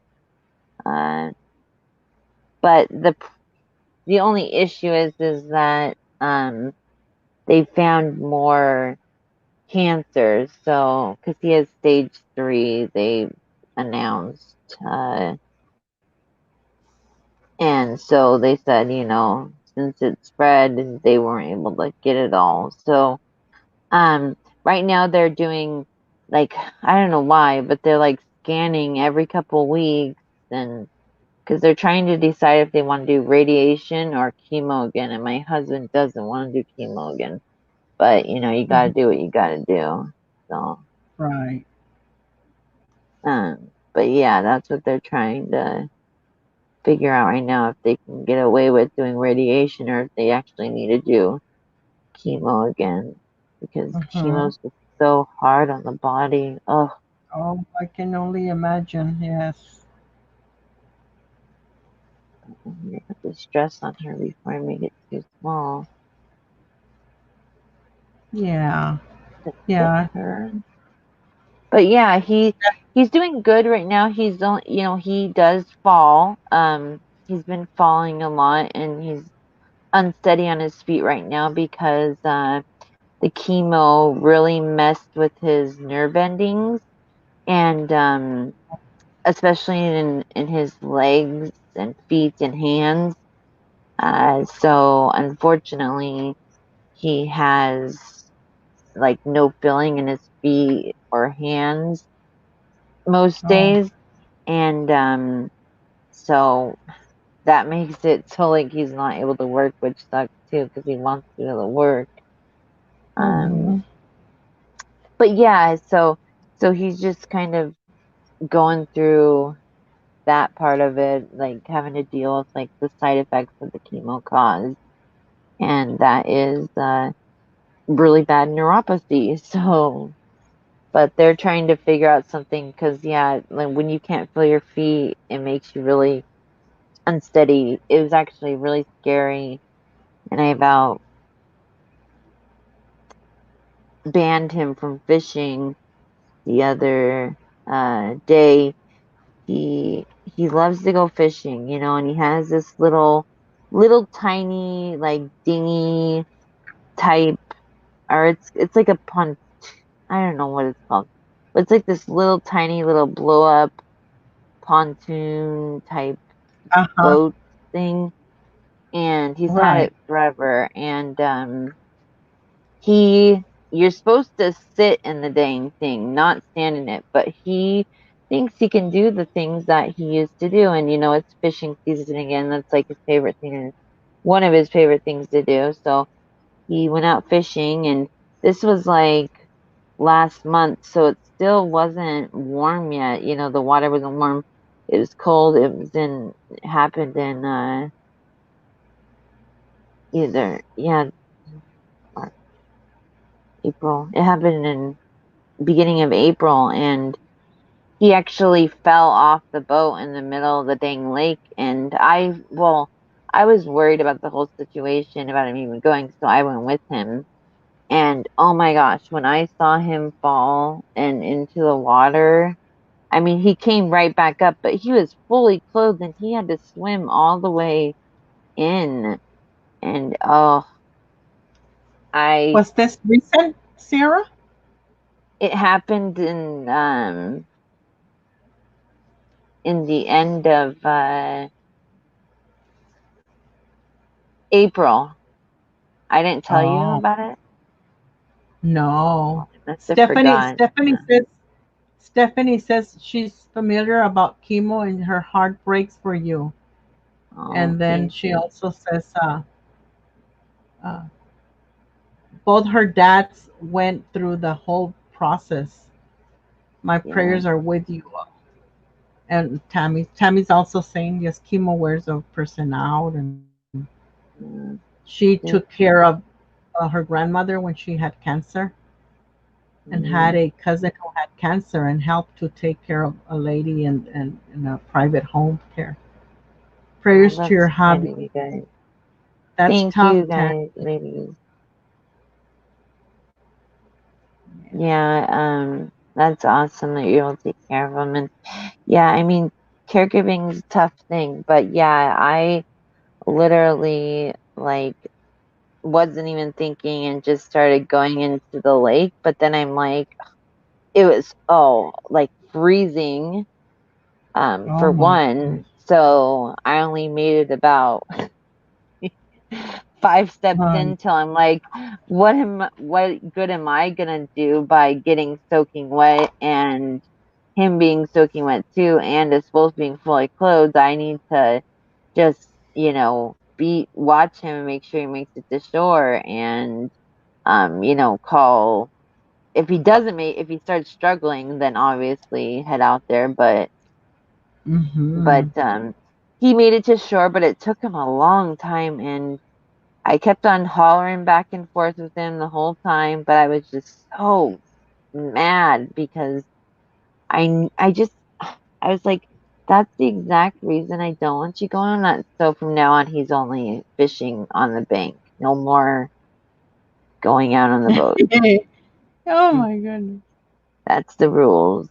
uh, but the only issue is that they found more cancer. So because he has stage 3, they announced, and so they said, since it spread, they weren't able to get it all. So Um, right now they're doing like I don't know why, but they're like scanning every couple weeks, and because they're trying to decide if they want to do radiation or chemo again. And my husband doesn't want to do chemo again, but you got to Mhm. do what you got to do. So, Right. but yeah, that's what they're trying to figure out right now, if they can get away with doing radiation or if they actually need to do chemo again, because Hmm. chemo's just so hard on the body. Oh, Oh, I can only imagine. Yes. I'm gonna put the stress on her before I make it too small Yeah. to fit Yeah. her. But yeah, he's doing good right now. He's only, he does fall. He's been falling a lot, and he's unsteady on his feet right now because the chemo really messed with his nerve endings, and especially in his legs and feet and hands. So unfortunately, he has like no feeling in his feet or hands most Oh. days, and so that makes it so like he's not able to work, which sucks too because he wants to be able to work. Um, Hmm. but yeah, so he's just kind of going through that part of it, like having to deal with like the side effects of the chemo cause, and that is really bad neuropathy. So but they're trying to figure out something because yeah, like when you can't feel your feet, it makes you really unsteady. It was actually really scary, and I about banned him from fishing the other day. He loves to go fishing, and he has this little tiny like dinghy type, or it's like a pont. I don't know what it's called, but it's like this little tiny little blow up pontoon type Uh-huh. boat thing, and he's had Right. it forever. And he you're supposed to sit in the dang thing, not stand in it, but he thinks he can do the things that he used to do. And it's fishing season again. That's like his favorite thing, and one of his favorite things to do. So he went out fishing, and this was like last month, so it still wasn't warm yet. The water wasn't warm. It was cold. It happened in either, yeah, March, April. It happened in beginning of April, and he actually fell off the boat in the middle of the dang lake. And I was worried about the whole situation, about him even going, so I went with him. And oh my gosh, when I saw him fall and into the water, I mean, he came right back up, but he was fully clothed and he had to swim all the way in. And oh, I Was this recent, Sarah? it happened in the end of April. I didn't tell you Oh, about it. no. I must have Stephanie forgot. Stephanie says Stephanie says she's familiar about chemo and her heart breaks for you. Oh, And then thank she you. also says uh, both her dads went through the whole process. My Yeah, prayers are with you. And Tammy's also saying yes, chemo wears a person out, and yeah, she took thank care you. of her grandmother when she had cancer. and had Mm, a cousin who had cancer and helped to take care of a lady in a private home care. well, Prayers to your that's kind hobby. of you guys. That's Thank tough, you Tan. guys, ladies. Yeah, that's awesome that you'll take care of them. And yeah, I mean, caregiving's a tough thing, but yeah, I literally like wasn't even thinking and just started going into the lake. But then I'm like, it was like freezing, Oh for my one. So I only made it about 5 steps God. in till I'm like, what good am I gonna do by getting soaking wet and him being soaking wet too, and us both being fully clothed? I need to just, be watch him and make sure he makes it to shore, and call if he starts struggling, then obviously head out there. But Mm-hmm. he made it to shore, but it took him a long time, and I kept on hollering back and forth with him the whole time, but I was just so mad because I just I was like, that's the exact reason I don't want you going on that. So from now on, he's only fishing on the bank. No more going out on the boat. Oh my goodness. That's the rules.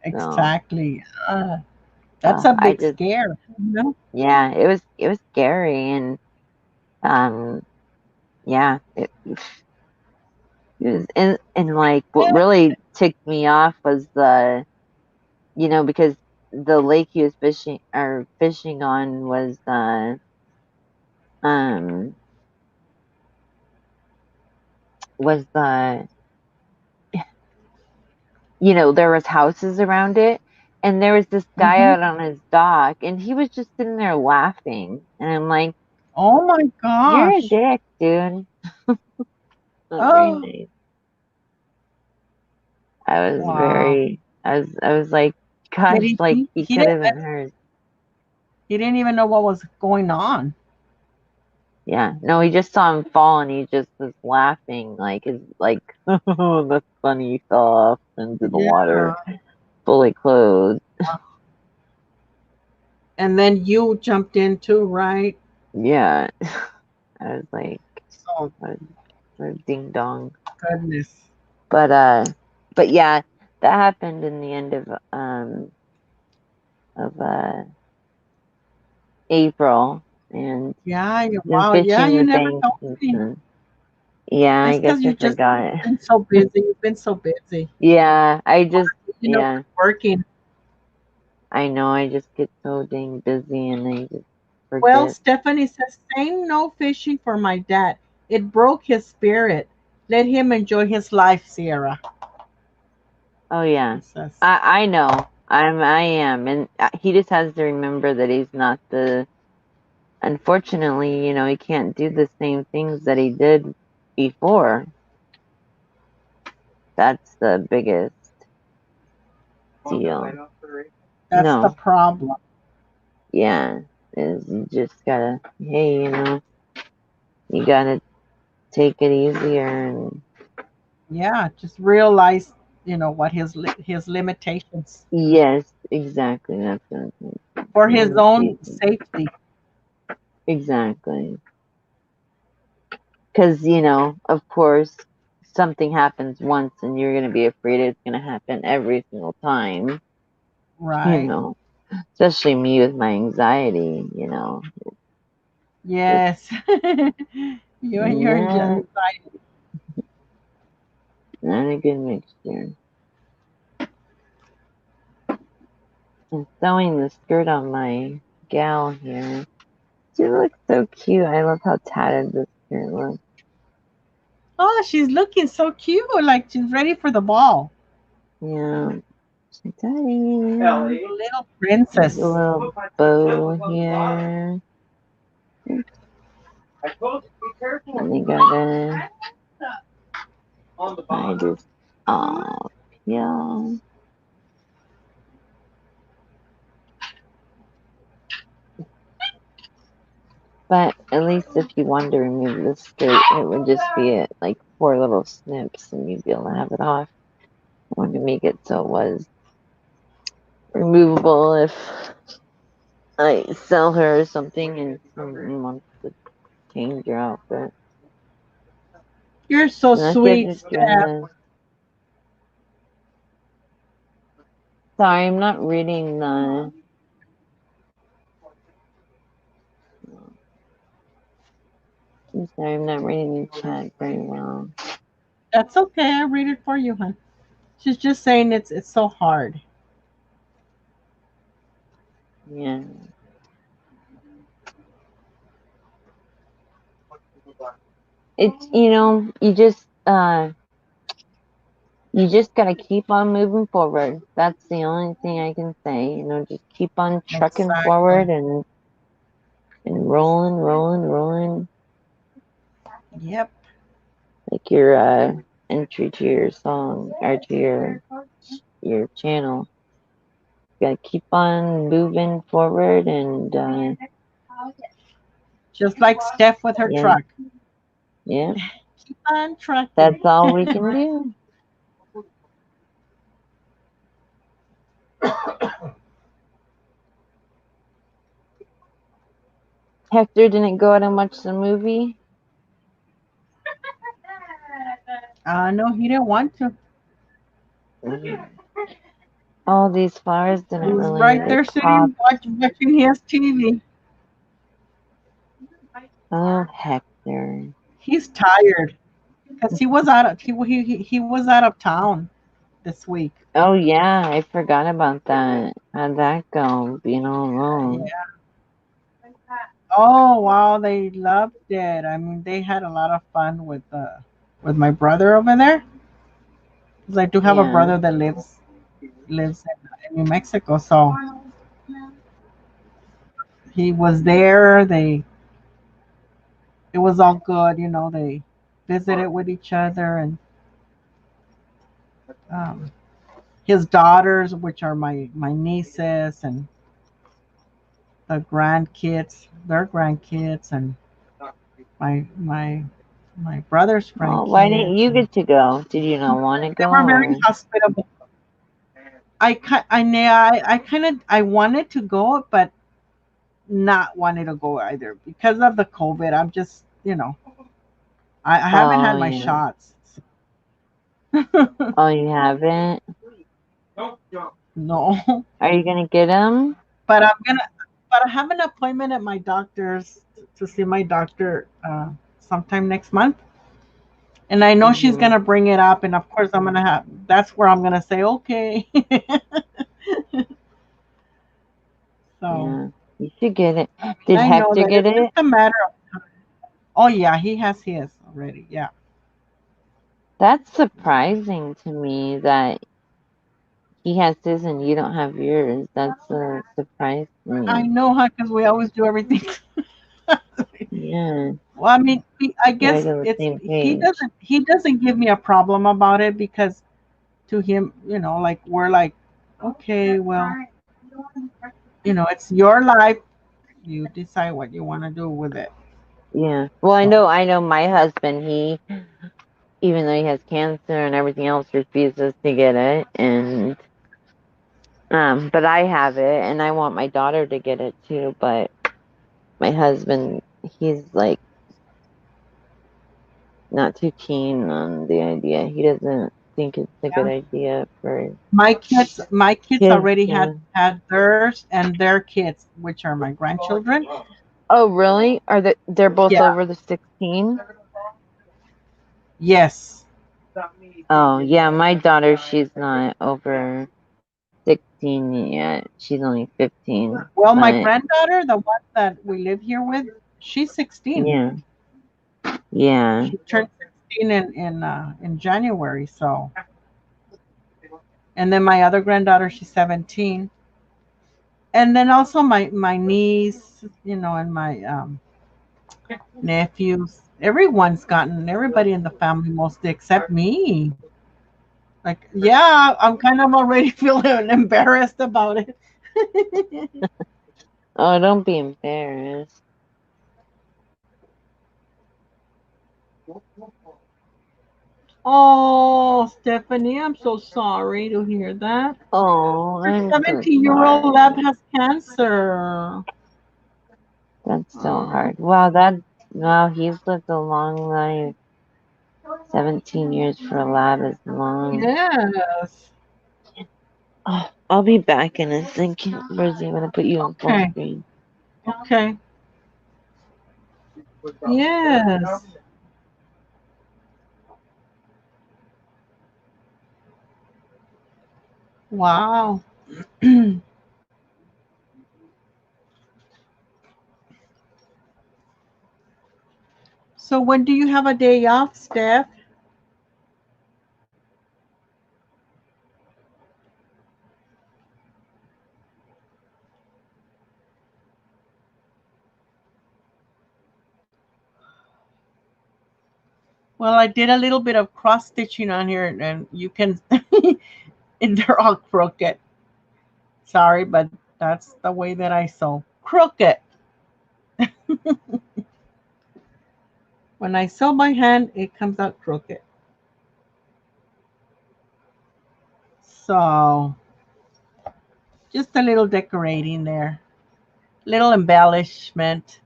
So Exactly. That's a I big just scare. You know? yeah, it was scary, and um yeah, it was, and like what really ticked me off was because the lake he was fishing on um the there was houses around it, and there was this guy Mm-hmm. out on his dock, and he was just sitting there laughing, and I'm like, Oh my you're a gosh. dick, dude. Not very Oh, nice. wow. I was like, Did gosh, like he he could didn't have been hurt. he didn't even know what was going on. Yeah, no, he just saw him fall, and he just was laughing, oh, that's funny. He fell off into the Yeah. water, fully clothed. And then you jumped in too, right? Yeah, I was like, So what, what ding dong. goodness. But but yeah, that happened in the end of April, and Yeah, been wow, yeah, fishing you the never bank told since me. then. Yeah, I It's guess because I you just forgot. been so busy. You've been so busy. Yeah, With yeah, working. I know. I just get so dang busy, and I just Well, forget. Stephanie says, saying no fishing for my dad. It broke his spirit. Let him enjoy his life, Sierra. Oh She yeah, says. I know. I am, and he just has to remember that he's not the. Unfortunately, he can't do the same things that he did before. That's the biggest deal. That's the No, problem. yeah, is you just gotta. Hey, you gotta take it easier, and Yeah, just realize, what his limitations yes, exactly. That's what I'm saying. for his own Limitations. safety. Exactly. Because, of course, something happens once and you're going to be afraid it's going to happen every single time, you Right. know, especially me with my anxiety, just Yes. You and your not, anxiety. not a good mixture. I'm sewing the skirt on my gal here. She looks so cute. I love how tattered this skirt looks. Oh, she's looking so cute, like she's ready for the ball. Yeah. She's daddy. A little There's a princess. little bow here. And they gotta tie this off. Yeah. But at least if you wanted to remove the skirt, it would just be like 4 little snips, and you'd be able to have it off. I wanted to make it so it was removable if I sell her or something and someone wants to change your outfit. You're so And that's just sweet, a Steph. dress. Sorry, I'm not reading the. I'm sorry, I'm not reading the chat very well. That's okay. I read it for you, hon. She's just saying it's so hard. Yeah. It's you just gotta keep on moving forward. That's the only thing I can say. Just keep on trucking Exactly. forward and rolling, rolling, rolling. Yep. Like your entry to your song or to your channel. You gotta keep on moving forward and Just like Steph with her yeah, truck. yeah. Keep on trucking. That's all we can do. Hector didn't go out and watch the movie. No, he didn't want to. All these flowers didn't He's really right like there pop. sitting watching his TV. Oh, Hector. He's tired because he was out of town this week. Oh yeah, I forgot about that. How'd that go? Being all alone. Yeah. Oh wow, they loved it. I mean, they had a lot of fun with my brother over there. 'Cause I do have a Yeah. brother that lives in New Mexico, so he was there. It was all good, They visited with each other, and um, his daughters, which are my nieces, and the grandkids, their grandkids, and my brother's Well, why didn't grandkids, you and get to go? Did you not want to they go were very or? hospitable. I kind of I wanted to go, but not wanted to go either because of the COVID. I'm just, I haven't Oh had my yeah. shots. Oh, you haven't? No, Are you gonna get them? but but I have an appointment at my doctor's to see my doctor sometime next month. And I know she's Mhm. gonna bring it up, and of course I'm gonna have. That's where I'm gonna say okay. So Yeah. You should get it. Did I know Hector that get it's just it? a matter of. Oh yeah, he has his already. Yeah, That's surprising to me that he has his and you don't have yours. That's a surprise to I me. know, huh? Because we always do everything. Yeah. Well, I mean, I Right guess on the it's same page. he doesn't give me a problem about it because to him, like we're like, okay, well, it's your life. You decide what you want to do with it. Yeah. Well, I So know my husband, he even though he has cancer and everything else refuses to get it and but I have it and I want my daughter to get it too, but my husband, he's like not too keen on the idea. He doesn't think it's a good yeah, idea for my kids kids already had to. had theirs and their kids, which are my grandchildren. Oh, really? They're both Yeah. over the 16? Yes. Oh, yeah, my daughter, she's not over 16 yet. She's only 15. Well, my But granddaughter, the one that we live here with, she's 16. yeah, yeah. She turned 16 in January. So, and then my other granddaughter, she's 17. And then also my niece, and my nephews. Everybody in the family mostly except me. Like, yeah, I'm kind of already feeling embarrassed about it. Oh, don't be embarrassed. Oh, Stephanie, I'm so sorry to hear that. Oh, Your I'm so 17-year-old lab sorry. has cancer. That's so Oh, hard. Wow, that wow, he's lived a long life. 17 years for a lab is long. yes. Oh, I'll be back in a second. Rosie, I'm gonna put you on full Okay. screen. Okay. Yes. Wow. So when do you have a day off, Steph? Well, I did a little bit of cross stitching on here, and you can, and they're all crooked. Sorry, but that's the way that I sew. Crooked. When I sew by hand, it comes out crooked. So just a little decorating there, little embellishment.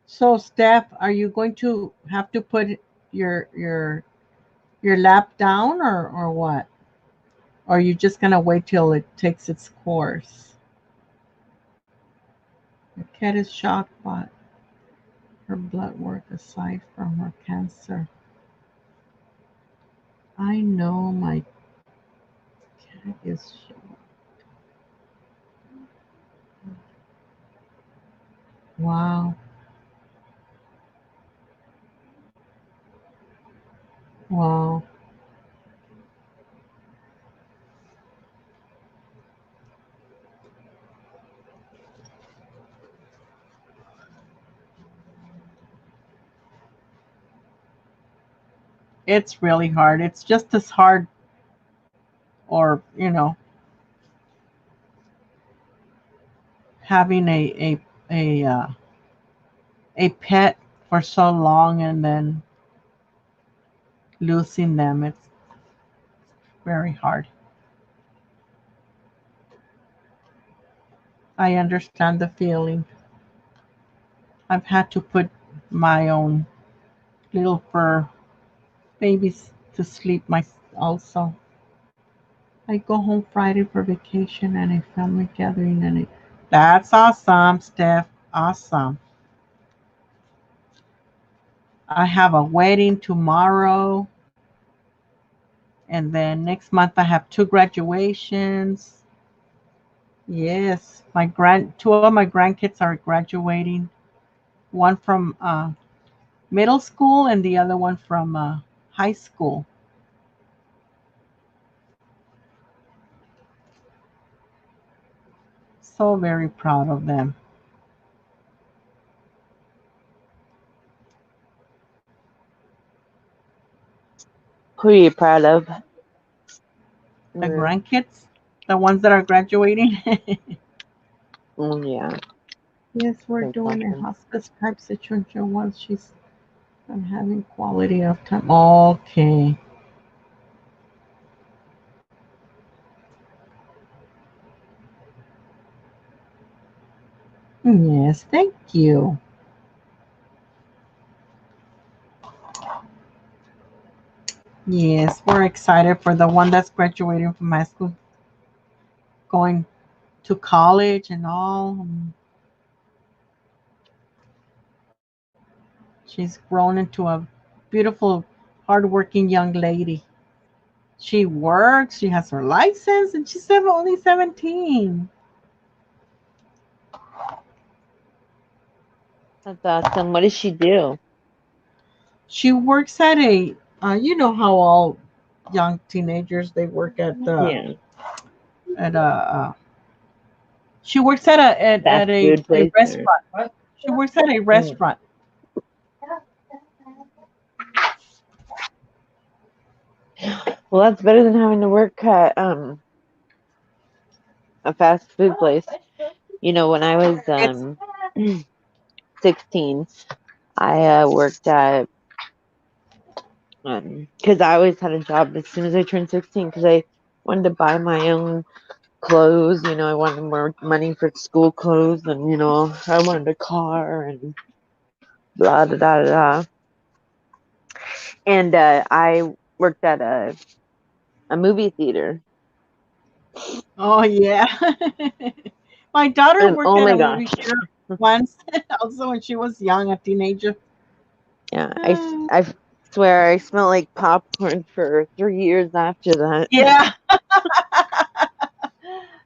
So, Steph, are you going to have to put your lap down, or what? Or are you just gonna wait till it takes its course? The cat is shocked by her blood work aside from her cancer. I know my cat is shocked. Wow, wow. It's really hard. It's just as hard, or having a pet for so long and then losing them. It's very hard. I understand the feeling. I've had to put my own little fur babies to sleep my also. I go home Friday for vacation and a family gathering, that's awesome, Steph. Awesome. I have a wedding tomorrow, and then next month I have two graduations. Yes, my two of my grandkids are graduating. One from middle school and the other one from high school. So very proud of them. Who are you proud of? The Mm, grandkids, the ones that are graduating. yeah, Yes, we're that's doing a awesome. hospice type situation once she's having quality of time. Okay. Yes, thank you. Yes, we're excited for the one that's graduating from high school, going to college and all. She's grown into a beautiful, hardworking young lady. She works, she has her license, and she's only 17. That's awesome. What does she do? She works at you know how all young teenagers they work Yeah, at she works at fast food a place or. restaurant. She works at a Mm. restaurant. Well, that's better than having to work at a fast food place. When I was It's 16, I worked at because I always had a job as soon as I turned 16 because I wanted to buy my own clothes. I wanted more money for school clothes, and I wanted a car and blah da da da. Da. And I worked at a movie theater, oh yeah. My daughter and worked oh at my a gosh, movie theater once, also when she was young, a teenager. yeah, Uh, I swear I smelled like popcorn for 3 years after that. yeah,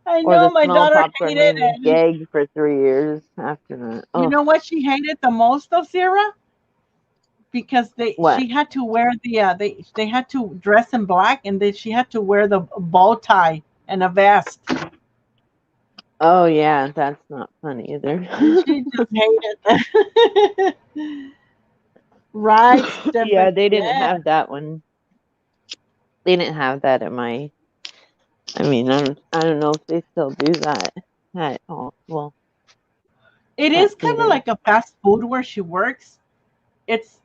I Or know the my smell of daughter popcorn hated made me it. gag for 3 years after that. You Oh, know what she hated the most of Sarah? Because what? she had to wear they had to dress in black, and then she had to wear the bow tie and a vest. Oh yeah, that's not fun either. She just hated that. Right, Yeah, Stephanie. they didn't Yeah. have that one. They didn't have that at my. I mean, I don't know if they still do that at all. Well, It that is kind of theater. like a fast food where she works. It's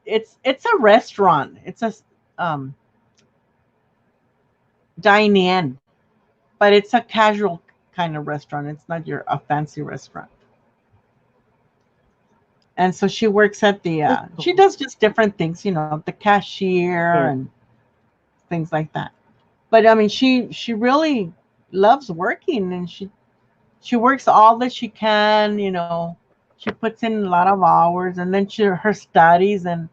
a restaurant. It's a um dine in, but it's a casual kind of restaurant. It's not your a fancy restaurant. And so she works at the That's she cool. does just different things, the cashier Yeah. and things like that. But I mean, she really loves working, and she works all that she can. She puts in a lot of hours, and then her studies, and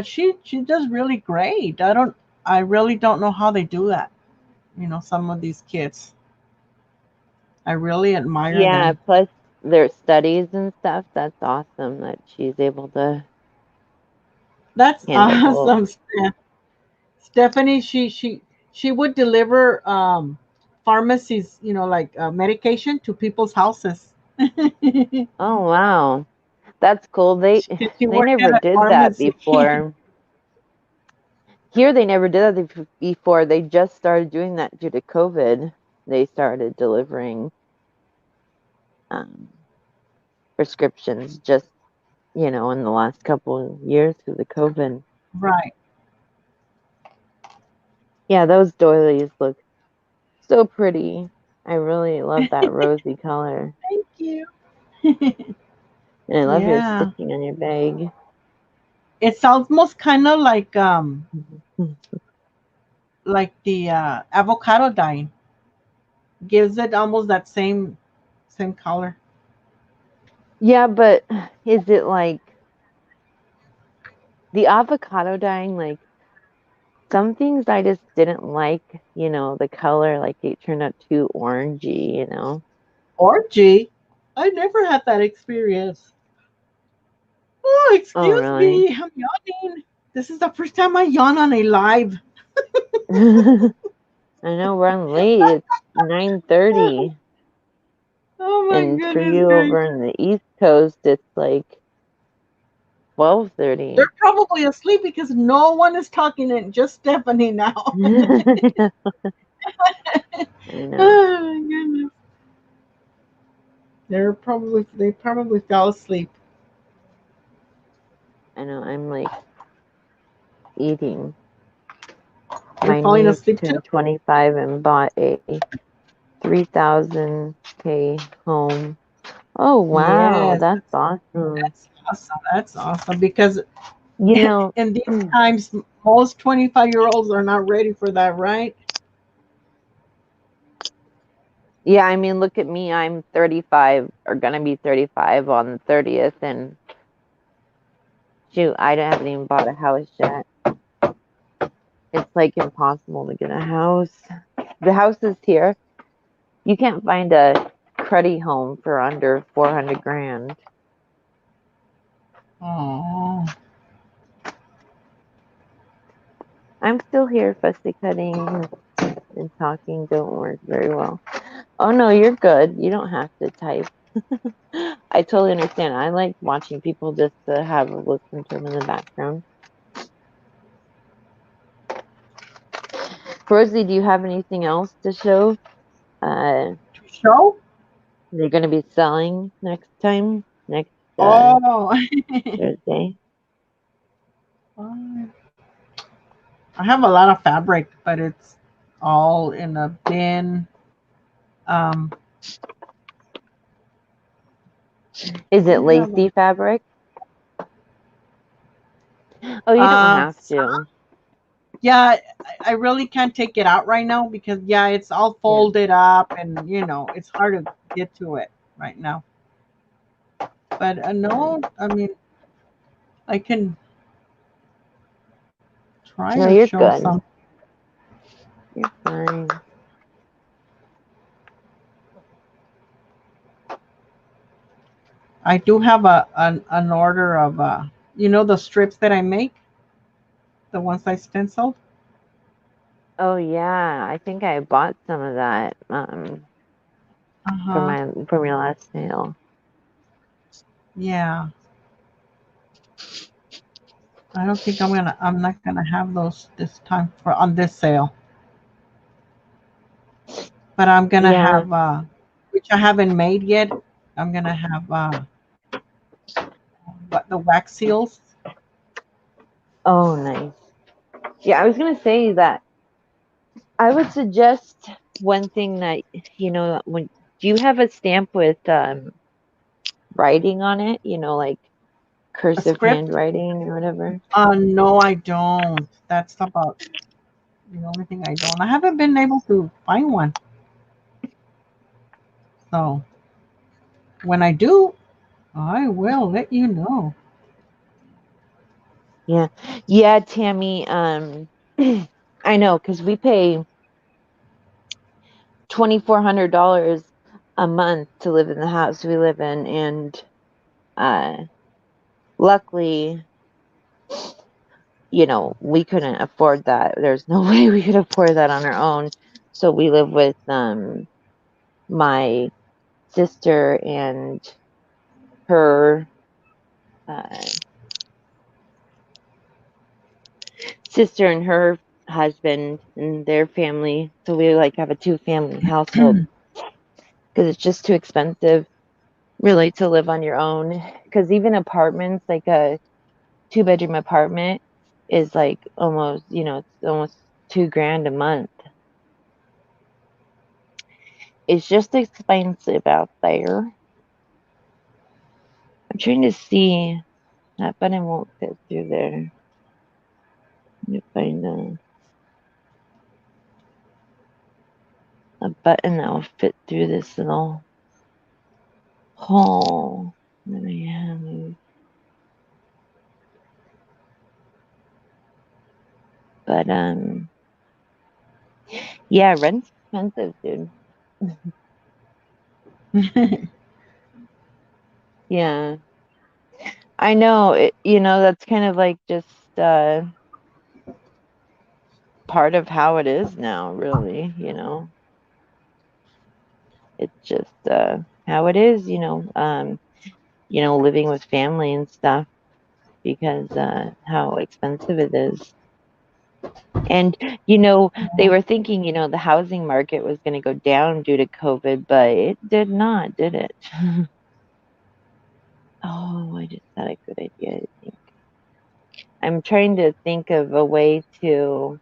she does really great. I really don't know how they do that. Some of these kids, I really admire Yeah. them. Plus their studies and stuff. That's awesome that she's able to That's handle both. awesome. Stephanie, she would deliver pharmacies, like medication to people's houses. Oh wow, that's cool. They She they worked never at a did that pharmacy. before. Here, they never did that before. They just started doing that due to COVID. They started delivering um, prescriptions just, in the last couple of years because of COVID. Right. Yeah, those doilies look so pretty. I really love that rosy color. Thank you. And I love your Yeah. stitching on your bag. It's almost kind of Mhm. like the avocado dye. Gives it almost that same color. Yeah, but is it like the avocado dyeing? Like some things I just didn't like, the color, like it turned out too orangey. Orgy. I never had that experience. Oh, Oh, excuse really? me. I'm yawning. This is the first time I yawn on a live. I know we're on late. It's 9:30, Oh my and for goodness you over gracious. on the East Coast, it's like They're 12:30. probably asleep because no one is talking, and just Stephanie now. I know. Oh my goodness. They probably fell asleep. I know. I'm like eating. You're My falling niece asleep too? turned 25 and bought a 3,000K home. Oh wow, Yes, that's awesome. that's awesome. That's awesome because You know, in these times, most 25-year-olds are not ready for that, right? yeah, I mean, look at me. I'm 35 or gonna be 35 on the 30th, and shoot, I haven't even bought a house yet. It's like impossible to get a house. The houses here, you can't find a cruddy home for under 400 grand. Oh, I'm still here, fussy cutting and talking don't work very well. Oh no, you're good. You don't have to type. I totally understand. I like watching people just to have a listen to them in the background. Rosie, do you have anything else to show? To show? they're going to be selling next Oh. Thursday. I have a lot of fabric, but it's all in a bin. Um, Is it do have lacy fabric? Oh, you don't a, have to. yeah, I really can't take it out right now because yeah, it's all Yeah. folded up and it's hard to get to it right now. But Yeah. no, I mean I can try No, to you're show good. some. You're fine. I do have an order of the strips that I make, the ones I stenciled. Oh yeah, I think I bought some of that Uh huh. from your last sale. Yeah. I don't think I'm not gonna have those this time for on this sale, but I'm gonna Yeah. have which I haven't made yet. I'm gonna have what the wax seals. Oh, nice. Yeah, I was gonna say that I would suggest one thing that when do you have a stamp with writing on it? Like A cursive script? handwriting or whatever. No, I don't. That's about the only thing I don't. I haven't been able to find one. So when I do, I will let you know. Yeah. Yeah, Tammy, I know because we pay $2,400 a month to live in the house we live in, and uh luckily, we couldn't afford that. There's no way we could afford that on our own. So we live with my sister and her uh, sister and her husband and their family. So we like have a two-family household because it's just too expensive really to live on your own. Because even apartments, like a two-bedroom apartment, is like almost, it's almost 2 grand a month. It's just expensive out there. I'm trying to see that button won't fit through there. Let me find a button that will fit through this little hole that I have. But yeah, rent's expensive, dude. Yeah, I know. That's kind of like just part of how it is now, really. It's just how it is. Living with family and stuff because how expensive it is. And they were thinking, the housing market was going to go down due to COVID, but it did not, did it? Oh, I just had a good idea, I think. I'm trying to think of a way to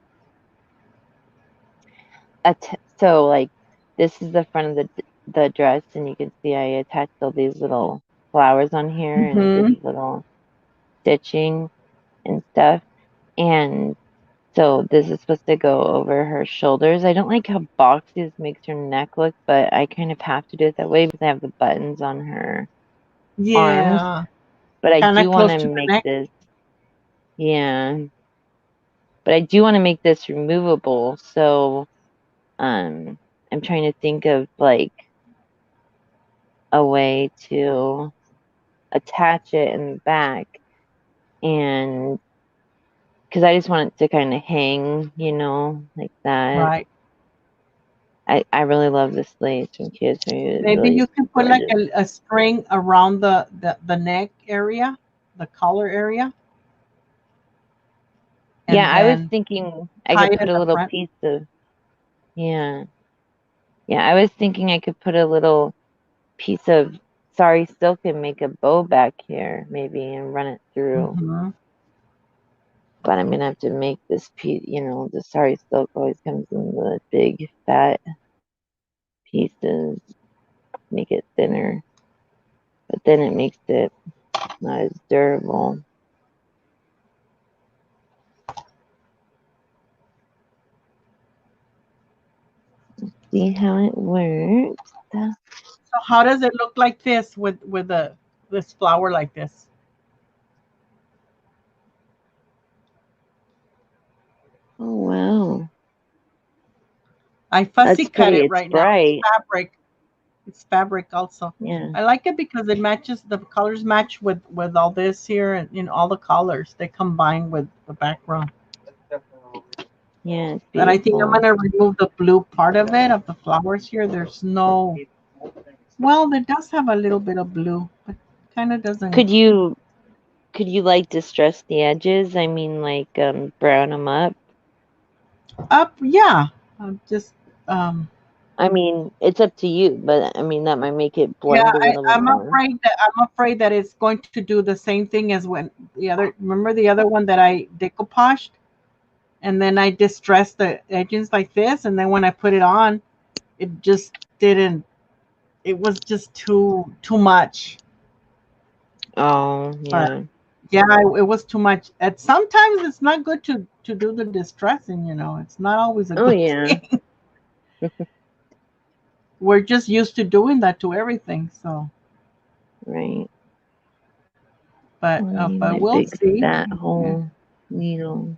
so like this is the front of the dress, and you can see I attached all these little flowers on here and did Hmm. little stitching and stuff. And so this is supposed to go over her shoulders. I don't like how boxy this makes her neck look, but I kind of have to do it that way because I have the buttons on her arms. Yeah, But I kind of do want close to to the make neck. this, yeah, but I do want to make this removable. So um, I'm trying to think of like a way to attach it in the back, and because I just want it to kind of hang, like that. Right. I really love this lace from Kids. It's Maybe really you can put like gorgeous. a string around the neck area, the collar area, Yeah, and I was then thinking I tie could it put in a the little front. piece of, yeah, Yeah, I was thinking I could put a little piece of sari silk and make a bow back here, maybe, and run it through. Mm-hmm. But I'm gonna have to make this piece, the sari silk always comes in the big fat pieces, make it thinner. But then it makes it not as durable. See how it works. So how does it look like this with this flower like this? Oh wow. I fussy That's cut pretty. it It's right now. It's bright. fabric. It's fabric also. Yeah. I like it because it matches the colors match with all this here and all the colors they combine with the background. Yeah, it's But I think I'm beautiful. gonna remove the blue part of it of the flowers here. There's no well, it does have a little bit of blue, but kind of doesn't Could you like distress the edges? I mean like brown them up? up. Yeah, I'm just um I mean, it's up to you, but I mean that might make it yeah. blend a little bit I'm more. afraid that it's going to do the same thing as when the other. Remember the other one that I decoupaged, and then I distressed the edges like this, and then when I put it on, it just didn't. It was just too much. Oh, But yeah. yeah, it was too much. And sometimes it's not good to do the distressing. It's not always a Oh, good yeah. thing. We're just used to doing that to everything. So, Right. but I need my we'll big see. fat Yeah. whole needle.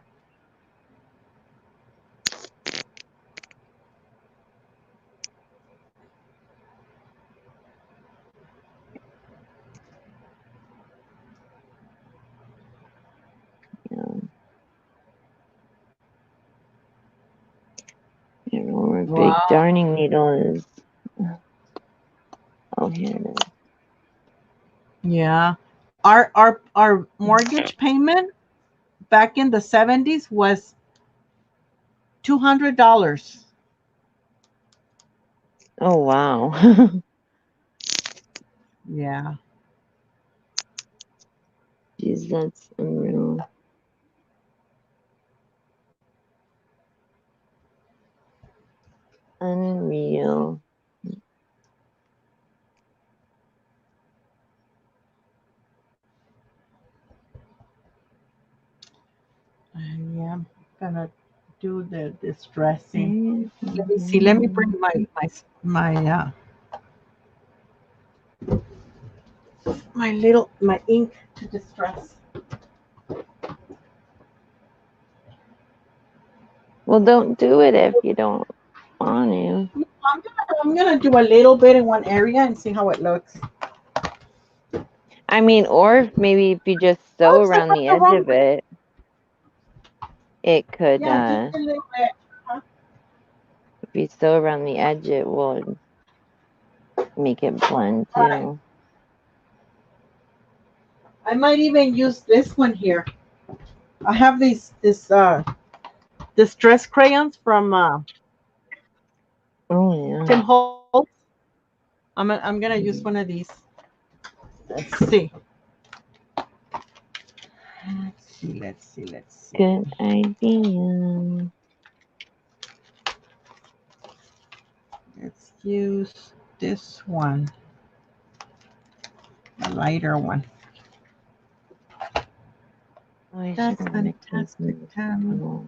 Yeah. I don't know where a big Wow. darning needle is. Oh, here it is. Yeah. Our mortgage payment back in the 70s was $200. Oh, wow. Yeah. Jeez, that's unreal. Unreal. Yeah, I'm gonna do the distressing. Let me see. Let me bring Mhm. my my ink to distress. Well, don't do it if you don't want to. I'm gonna do a little bit in one area and see how it looks. I mean, or maybe if you just sew Oops, I around went the the edge wrong of way. it, it could, Yeah, just a little bit. Huh? if you sew around the edge, it will make it blend Right. too. I might even use this one here. I have this distress crayons from Oh, yeah. Tim Holtz. I'm gonna use one Mhm. of these. Let's see. Let's see. Good idea. Let's use this one, a lighter one. Oh, I should That's have went to fantastic, Tammy. oh.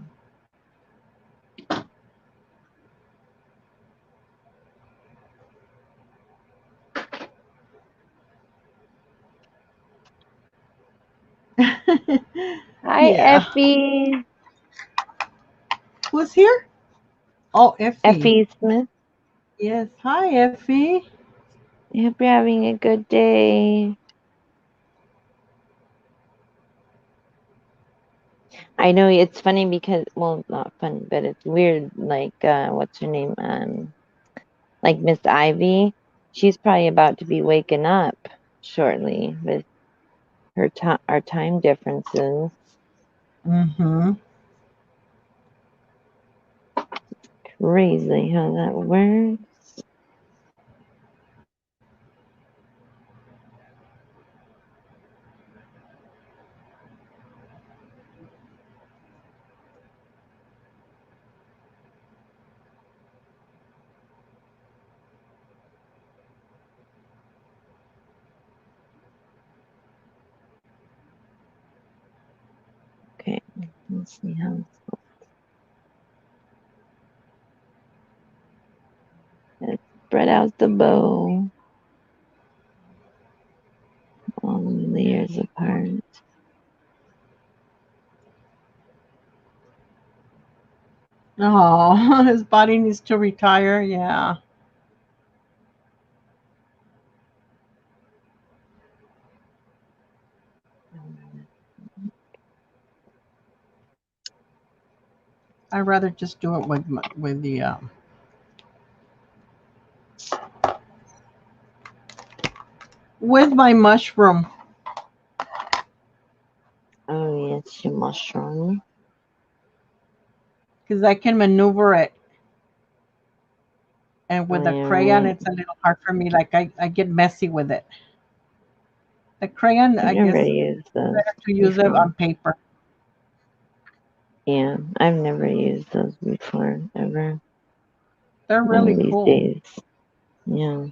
Hi, Yeah. Effie. Who's here? Oh, Effie. Effie Smith. Yes. Hi, Effie. I hope you're having a good day. I know it's funny because, well, not funny, but it's weird. Like, what's her name? Like Miss Ivy. She's probably about to be waking up shortly with our time differences. Mm-hmm. Crazy how that works. Let's see how let's spread out the bow. All the layers apart. Oh, his body needs to retire. Yeah. I'd rather just do it with the with my mushroom Oh yes, your mushroom. because I can maneuver it. And Oh with a yeah, crayon, right. it's a little hard for me. Like I get messy with it. The crayon, I've I never guess, used those better to use it before. on paper. Yeah, I've never used those before ever. They're One of really these cool. days. Yeah.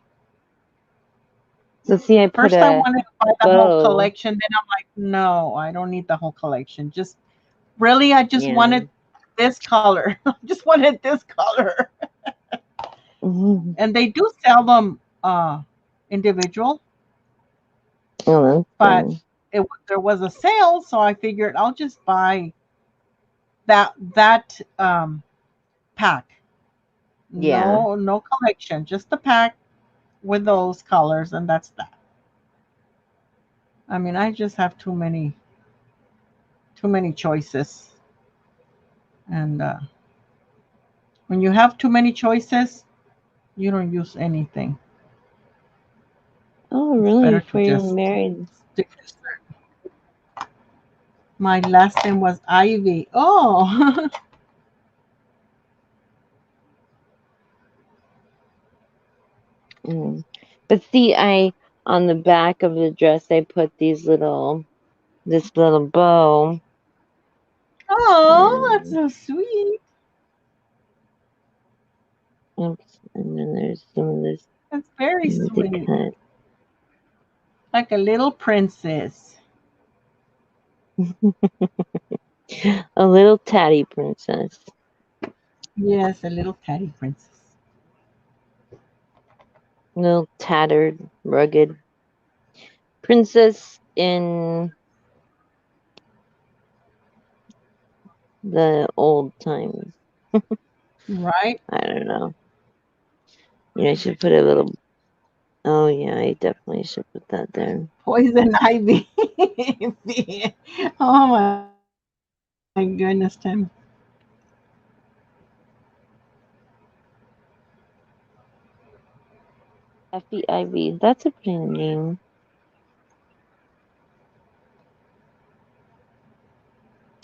So see, I put First, I a wanted to buy the whole bow. collection. Then I'm like, no, I don't need the whole collection. Just really, I just Yeah. wanted this color. I just wanted this color. Oh, And they do sell them individual, that's but good. there was a sale, so I figured I'll just buy that pack. Yeah. No collection, just the pack with those colors, and that's that. I mean, I just have too many choices, and when you have too many choices, you don't use anything. Oh, It's really? better to Before you're just married? stick to certain. My last name was Ivy. Oh, Mm. But see, I on the back of the dress, I put this little bow, oh, that's and so sweet. oops, and then there's some of this That's very I need to sweet, cut. like a little princess. A little tatty princess, Yes, a little teddy princess. little tattered, rugged princess in the old times. Right? I don't know. I should put a little. Oh yeah, I definitely should put that there. Poison ivy. Oh my goodness, Tim. Effie Ivy. That's a pretty name.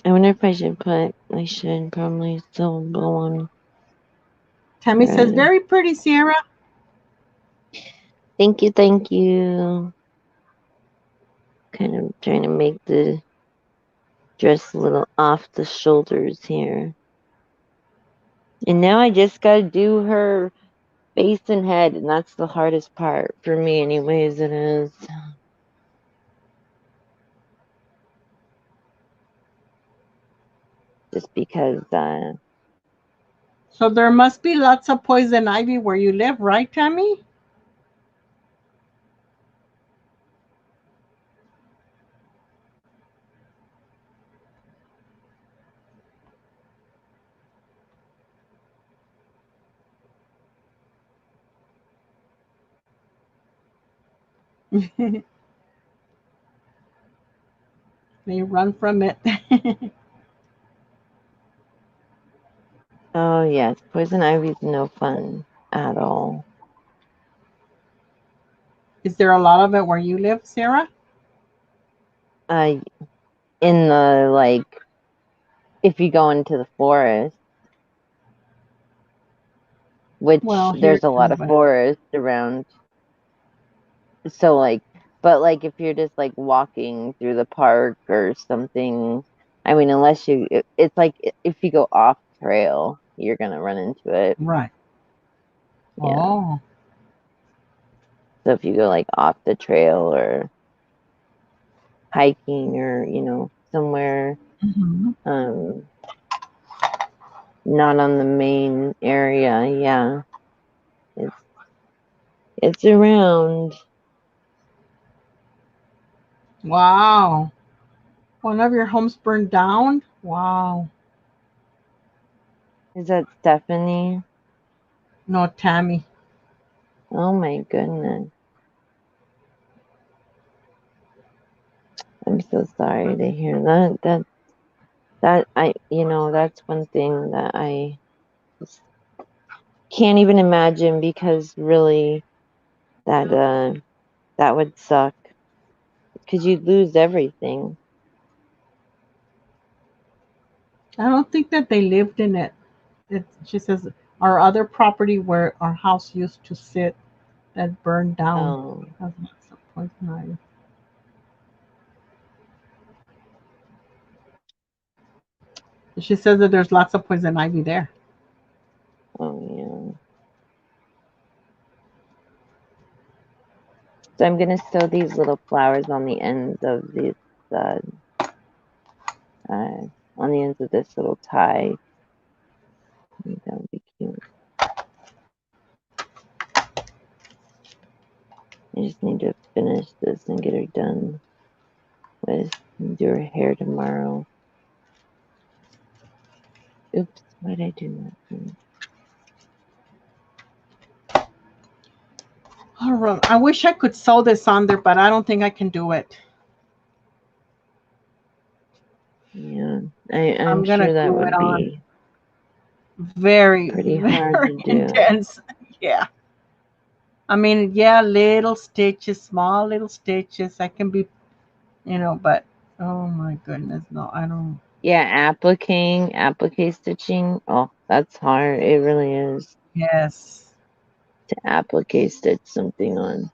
I wonder if I should put. I should probably still go on. Tammy says, Red. very pretty, Sierra. Thank you, thank you. Kind of trying to make the dress a little off the shoulders here. And now I just gotta do her face and head, and that's the hardest part for me, anyways. It is just because. So there must be lots of poison ivy where you live, right, Tammy? They run from it. Oh yes, poison ivy's no fun at all. Is there a lot of it where you live, Sarah? Uh, in the like, if you go into the forest, which Well, here there's a lot too, of but forest around. So like, but like if you're just like walking through the park or something, I mean, unless it's like if you go off trail, you're gonna run into it. right. Yeah. Oh, So if you go like off the trail or hiking or somewhere. Hmm. Um, not on the main area. Yeah, it's it's around. Wow. One of your homes burned down? Wow. Is that Stephanie? No, Tammy. Oh my goodness. I'm so sorry to hear that. That I, that's one thing that I just can't even imagine because really that that would suck because you'd lose everything. I don't think that they lived in it. She says our other property where our house used to sit that burned down. Oh, Has lots of poison ivy. She says that there's lots of poison ivy there. oh yeah. So I'm gonna sew these little flowers on the ends of these uh, uh on the ends of this little tie. I think that would be cute. I just need to finish this and get her done with and do her hair tomorrow. Oops, why did I do that? All right. I wish I could sew this on there, but I don't think I can do it. Yeah, I'm I'm gonna sure that glue it would on. be Very, pretty hard very to do. intense. Yeah. I mean, yeah, little stitches, small little stitches. I can be, but oh my goodness, no, I don't. Yeah, applique stitching. Oh, that's hard. It really is Yes. to applique stitch something on.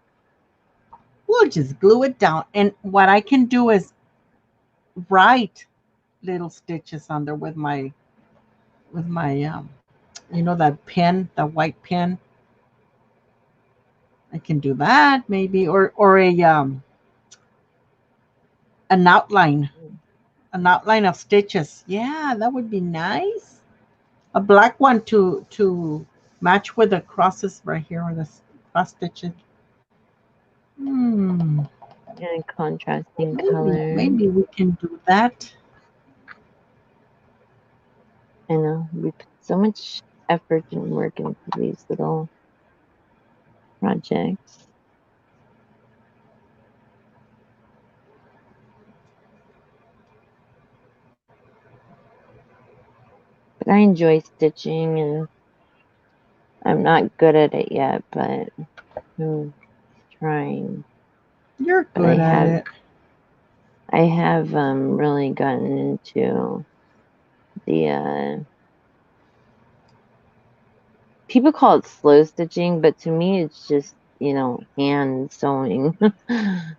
We'll just glue it down. And what I can do is write little stitches under with my that pen, the white pen. I can do that maybe, or an outline of stitches. Yeah, that would be nice. A black one to match with the crosses right here on the cross stitches. Hmm. And contrasting colors. Maybe we can do that. I know we put so much effort and work into these little projects. But I enjoy stitching and I'm not good at it yet, but I'm trying. You're But good at it. I have really gotten into the people call it slow stitching, but to me it's just, hand sewing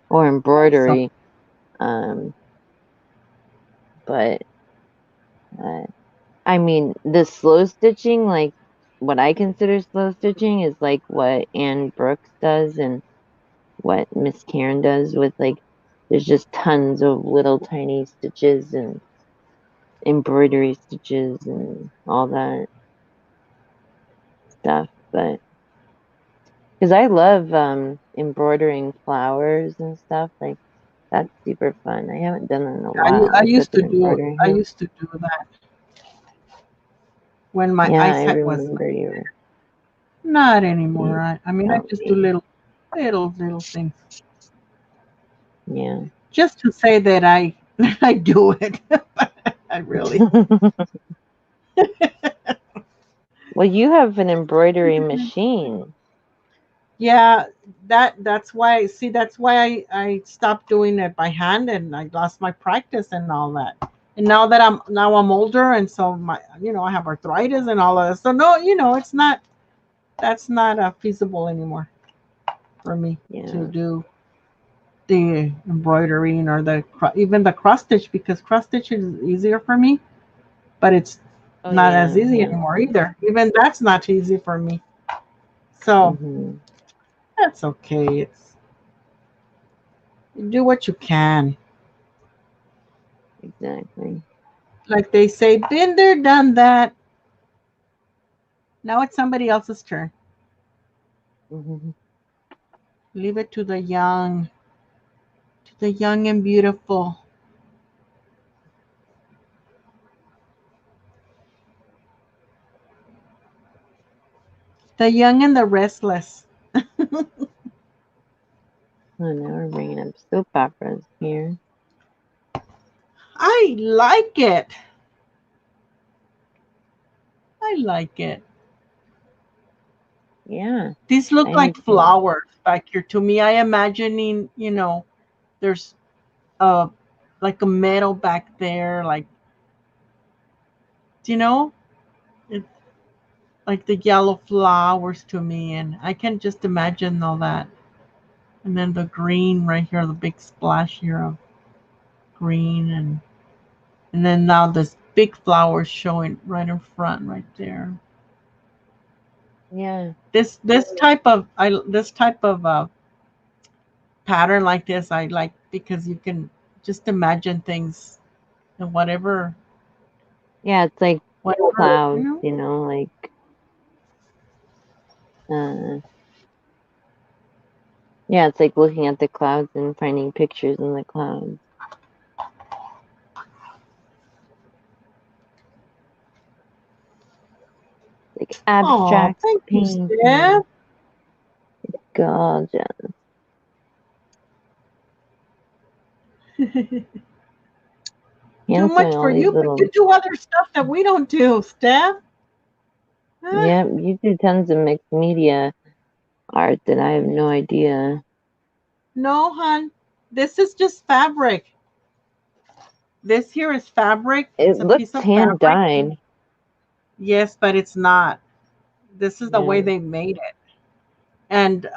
or So embroidery. Um, but uh, I mean, the slow stitching, like what I consider slow stitching is like what Anne Brooks does and what Miss Karen does with like there's just tons of little tiny stitches and embroidery stitches and all that stuff. But because I love embroidering flowers and stuff, like that's super fun. I haven't done that in a while. I Like with used an to do embroidery I hook. used to do that when my Yeah, I eyesight was remember you. not anymore. You I mean, I tell just do me. little things Yeah. just to say that I I do it. I really. Well, you have an embroidery machine. Yeah, that's why I stopped doing it by hand and I lost my practice and all that. And now I'm older and so I have arthritis and all of that. So no, that's not feasible anymore for me to Yeah. do the embroidery or even the cross stitch because cross stitch is easier for me, but it's Oh not yeah, as easy yeah. anymore either. Even that's not easy for me. So Mhm. that's okay. It's you do what you can. Exactly. Like they say, been there, done that. Now it's somebody else's turn. Mhm. Leave it to the young and beautiful. The young and the restless. Oh, now we're bringing up soap operas here. I like it. I like it. Yeah, These look I do like too. flowers back here to me. I imagining, there's uh like a meadow back there, like you know, it's like the yellow flowers to me, and I can just imagine all that. And then the green right here, the big splash here of green, and then now this big flowers showing right in front, right there. Yeah, This type of pattern like this I like because you can just imagine things and yeah, it's like whatever clouds, like uh, yeah, it's like looking at the clouds and finding pictures in the clouds, like Oh, abstract thank you, Steph. painting. Gorgeous. Too Answering much all for these you, but little. you do other stuff that we don't do, Steph. Huh? Yep, you do tons of mixed media art that I have no idea. No, hon. This is just fabric. This here is fabric. It's It a piece looks of hand fabric. dyed. Yes, but it's not. This is the way Yeah. they made it. And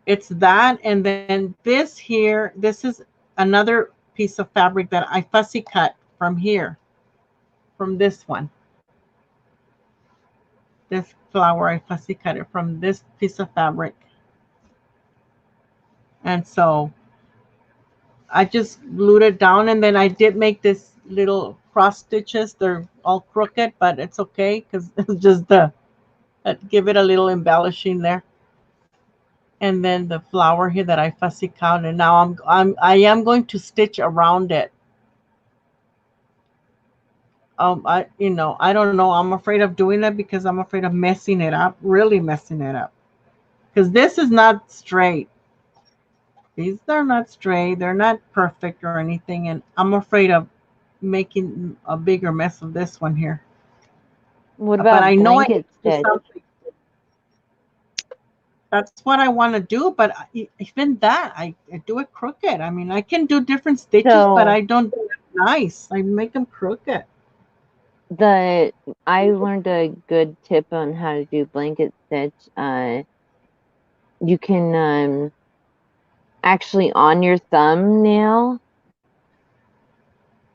it's that. And then this here, this is another piece of fabric that I fussy cut from here, from this one. This flower, I fussy cut it from this piece of fabric. And so I just glued it down, and then I did make this little cross stitches. They're all crooked, but it's okay because it's just the give it a little embellishing there. And then the flower here that I fussy cut, and now I am going to stitch around it. I don't know. I'm afraid of doing it because I'm afraid of messing it up, really messing it up. Because this is not straight. These are not straight. They're not perfect or anything, and I'm afraid of making a bigger mess of this one here. What But I about know I blanket need to do stitch? something. That's what I want to do. But even that, I do it crooked. I mean, I can do different stitches, but So I don't do it nice. I make them crooked. the I learned a good tip on how to do blanket stitch. You can actually on your thumbnail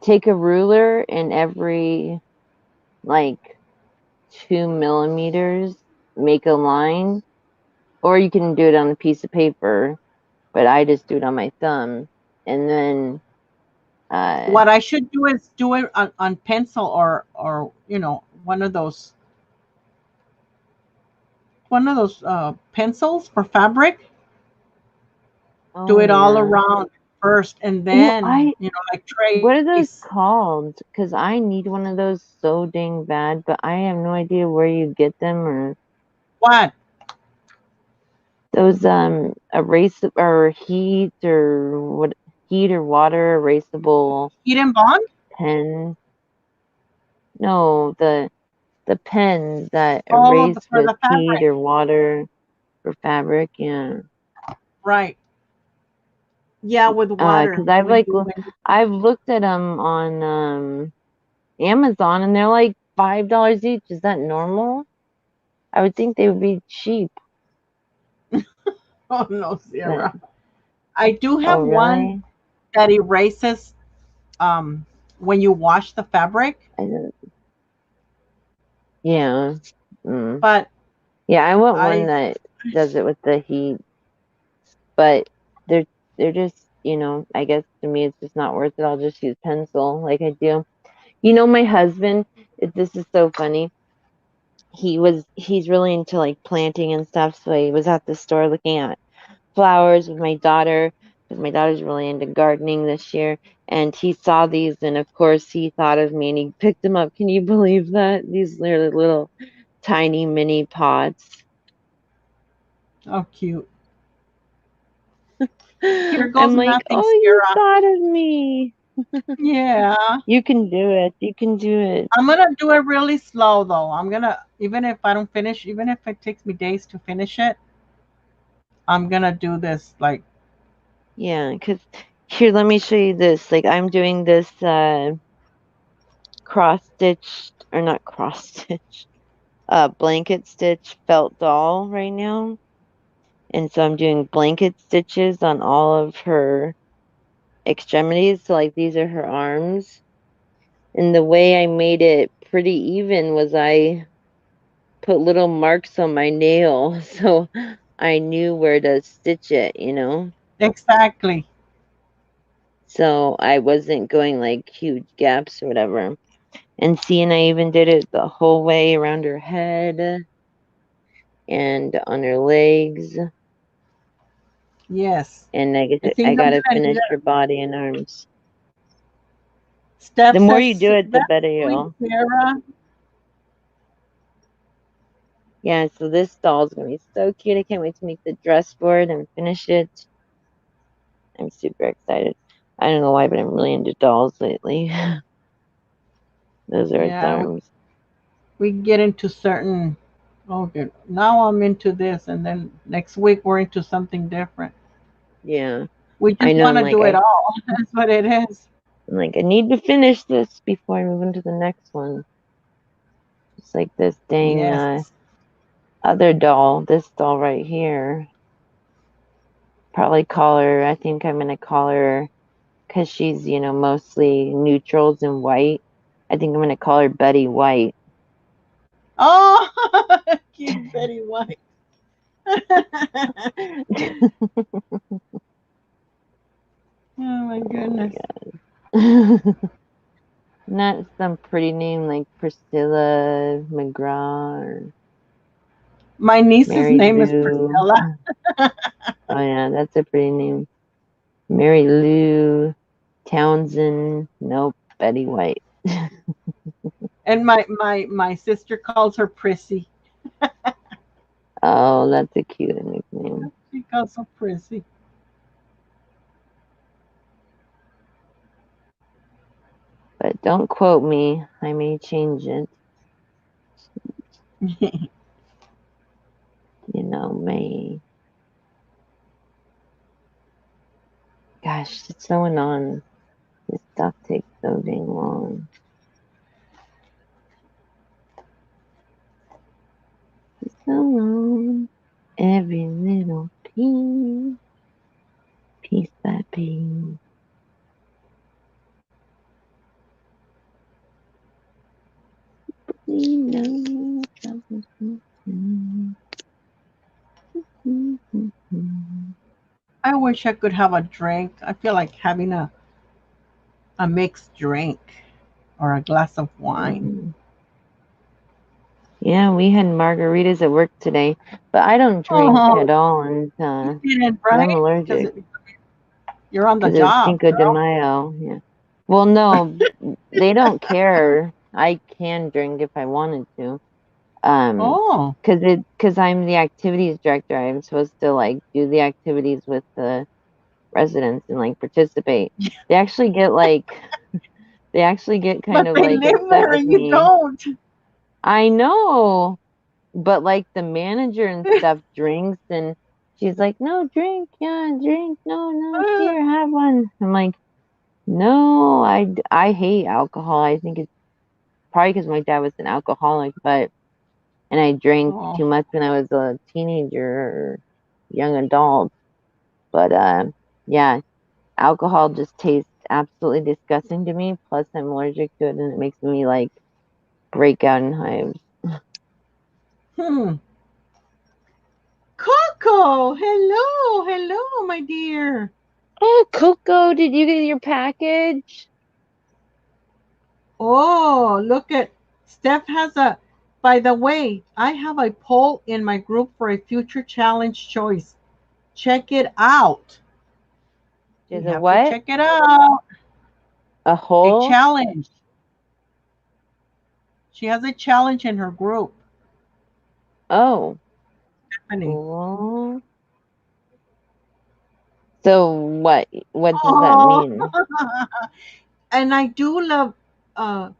take a ruler and every like 2 millimeters make a line, or you can do it on a piece of paper, but I just do it on my thumb, and then uh What I should do is do it on pencil or one of those pencils for fabric. Do oh it all yeah. around first, and Well, then I like what are those trace. called? Because I need one of those so dang bad, but I have no idea where you get them, or What? those erase or heat or what, heat or water erasable Heat and bond? pens. No, the pens that Oh, erase for with the heat fabric. or water for fabric. Yeah. Right. Yeah, with water. Because I've When like you when I've looked at them on Amazon, and they're like $5 each. Is that normal? I would think they would be cheap. oh no, But Sierra. I do oh have one really? that erases um when you wash the fabric, I don't. Yeah. Mm. but Yeah, I want one I that does it with the heat, but they're they're just I guess to me it's just not worth it. I'll just use pencil like I do. My husband, this is so funny. He's really into like planting and stuff, so he was at the store looking at flowers with my daughter because my daughter's really into gardening this year, and he saw these, and of course he thought of me and he picked them up. Can you believe that? These little tiny mini pots. Oh, cute. Here goes I'm like, nothing, oh, you Sierra. thought of me. Yeah. You can do it. You can do it. I'm gonna do it really slow though. I'm gonna, even if I don't finish, even if it takes me days to finish it, I'm gonna do this like Yeah, because here, let me show you this. Like, I'm doing this cross stitched, or not cross stitch, blanket stitch felt doll right now. And so I'm doing blanket stitches on all of her extremities. So, like, these are her arms. And the way I made it pretty even was I put little marks on my nail so I knew where to stitch it. exactly. So I wasn't going like huge gaps or whatever. And see, and I even did it the whole way around her head and on her legs. Yes. And I guess I I think I'm gotta gonna need finish a her body and arms. The Steph more you do says it, the that's better sweet, you'll. Sarah. Yeah, so this doll's gonna be so cute. I can't wait to make the dress for it and finish it. I'm super excited. I don't know why, but I'm really into dolls lately. Those are its Yeah, arms. we get into certain. Oh, good. Now I'm into this, and then next week we're into something different. Yeah. We I just know want to do it all. That's what it is. I need to finish this before I move into the next one. It's like this dang Yes. other doll, this doll right here. Probably call her, I think I'm gonna call her because she's, mostly neutrals and white. I think I'm gonna call her Betty White. Oh, cute Betty White. Oh my Oh my goodness. god. Not some pretty name like Priscilla McGraw or My niece's Mary name is Lou. Priscilla. Oh yeah, that's a pretty name. Mary Lou Townsend. Nope, Betty White. And my sister calls her Prissy. Oh, that's a cute nickname. She calls her Prissy. But don't quote me. I may change it. May. Gosh, it's going on. This stuff takes so dang long. It's so long. Every little piece by piece. We know I wish I could have a drink. I feel like having a mixed drink or a glass of wine. Mhm. Yeah, we had margaritas at work today, but I don't drink Oh, at all, and you didn't, 'cause I'm right? Because allergic. you're on the Because it's job, Cinco de girl. Mayo. Yeah. Well, no, they don't care. I can drink if I wanted to. Um, Oh, because I'm the activities director, I'm supposed to like do the activities with the residents and like participate. They actually get like they actually get kind but of they like live upset there with and you me. don't. I know, but like the manager and stuff drinks and she's like, "No, drink, yeah, drink. No, no, here, have one." I'm like, "No, I hate alcohol. I think it's probably because my dad was an alcoholic, but and I drank Oh, too much when I was a teenager or young adult. But yeah, alcohol just tastes absolutely disgusting to me. Plus, I'm allergic to it, and it makes me like break out in hives. hmm. Coco, hello, hello, my dear. Oh, Coco, did you get your package? Oh, look at Steph has a. By the way, I have a poll in my group for a future challenge choice. Check it out. Is We it have to what? check it out. A A hole? challenge. She has a challenge in her group, Oh, Stephanie. cool. So what does that Oh, mean? and I do love uh,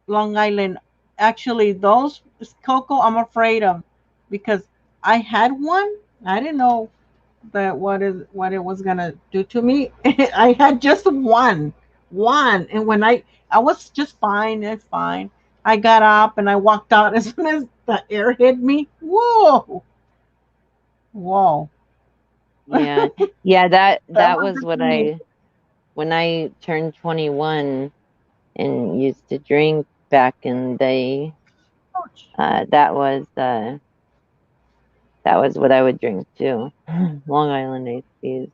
Long Island. Actually, those cocoa I'm afraid of because I had one. I didn't know that what it was gonna do to me. I had just one, and when I was just fine and fine. I got up and I walked out as soon as the air hit me. Whoa, whoa, Yeah. Yeah, that that that was was it what for me. I when I turned 21 and used to drink back in the day, Ouch. uh that was uh that was what I would drink too. Long Island iced teas.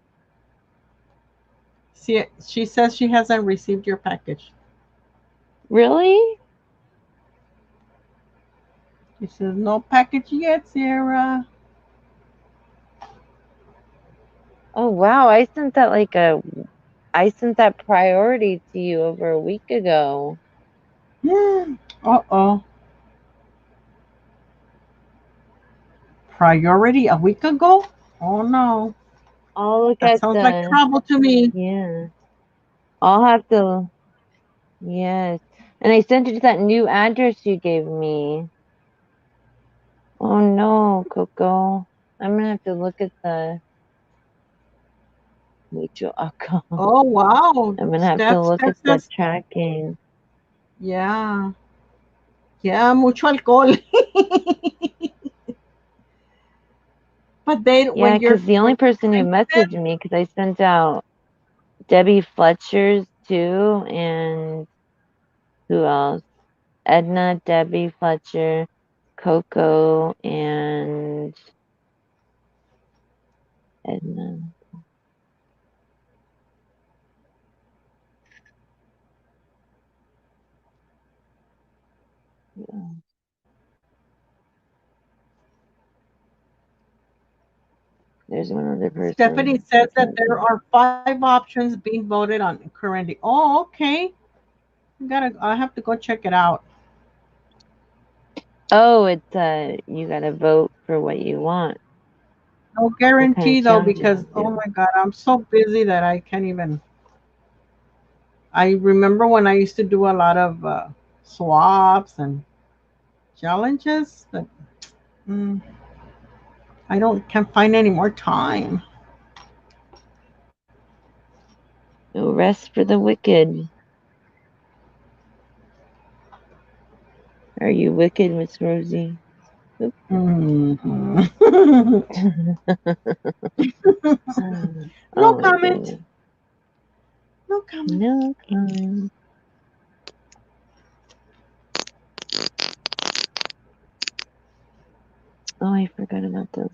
See, she says she hasn't received your package. Really? She says no package yet, Sarah. Oh wow, I sent that priority to you over a week ago. Uh-oh. Priority a week ago? Oh no. I'll look That at sounds like the trouble to me. yeah. I'll have to yes. And I sent it to that new address you gave me. Oh no, Coco. I'm gonna have to look at the mutual account. Oh wow. I'm gonna have to look Steph at the says, tracking. yeah. Yeah, mucho alcohol. But they Yeah, when because the when only person who you drink them, messaged me, because I sent out Debbie Fletcher's too, and who else? Edna, Debbie Fletcher, Coco, and Edna. Yeah. There's one other Stephanie person. I says that can't there think. are 5 options being voted on currently. Oh, okay. I have to go check it out. Oh, it's you gotta vote for what you want. No What kind of guarantee though, challenge you because want to oh do. my god, I'm so busy that I can't even. I remember when I used to do a lot of swaps and challenges, but mm, I don't can't find any more time. No rest for the wicked. Are you wicked, Miss Rosie? Oop. Mhm. No Oh my comment. goodness. No comment. No. Oh, I forgot about those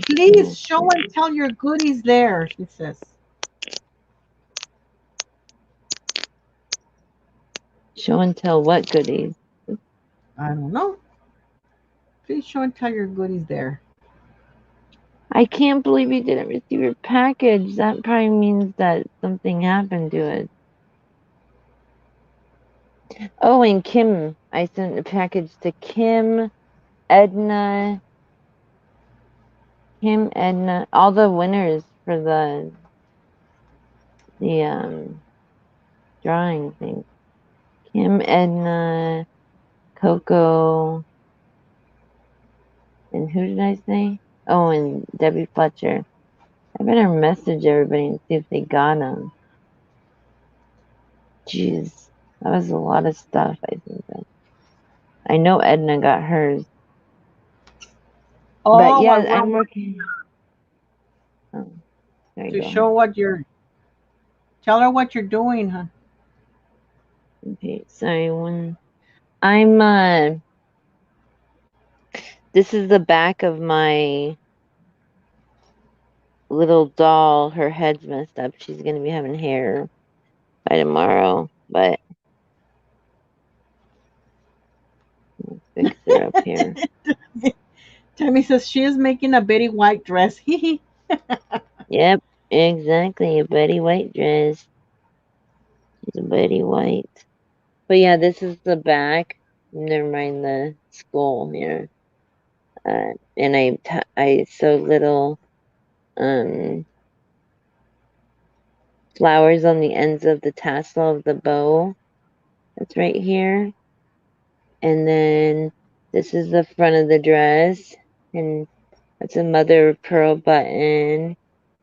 Please little show and things. tell your goodies there, she says. Show and tell what goodies. I don't know. Please show and tell your goodies there. I can't believe you didn't receive your package. That probably means that something happened to it. Oh, and Kim. I sent a package to Edna, Edna, all the winners for the drawing thing. Kim, Edna, Coco, and who did I say? Oh, and Debbie Fletcher. I better message everybody and see if they got them. Jeez, that was a lot of stuff. I think I know Edna got hers, but Oh, yeah, well, we're I'm working working. Oh, there you to go. show what you're. Tell her what you're doing, huh? Okay, sorry. When I'm this is the back of my little doll, her head's messed up. She's gonna be having hair by tomorrow, but let's fix her up here. Tammy says she is making a Betty White dress. Hee Yep, exactly. A Betty White dress. She's a Betty White. But yeah, this is the back. Never mind the skull here. And I sewed little um flowers on the ends of the tassel of the bow. That's right here. And then this is the front of the dress, and that's a mother of pearl button.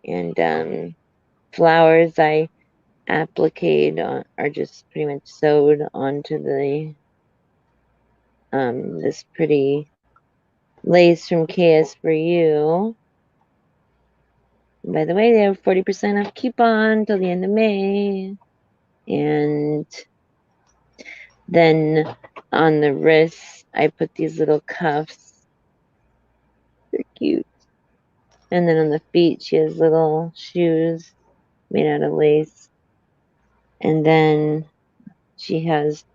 And flowers I appliqued on, are just pretty much sewed onto the this pretty lace from KS for you. By the way, they have 40% off coupon till the end of May. And then on the wrists, I put these little cuffs. They're cute. And then on the feet, she has little shoes made out of lace. And then she has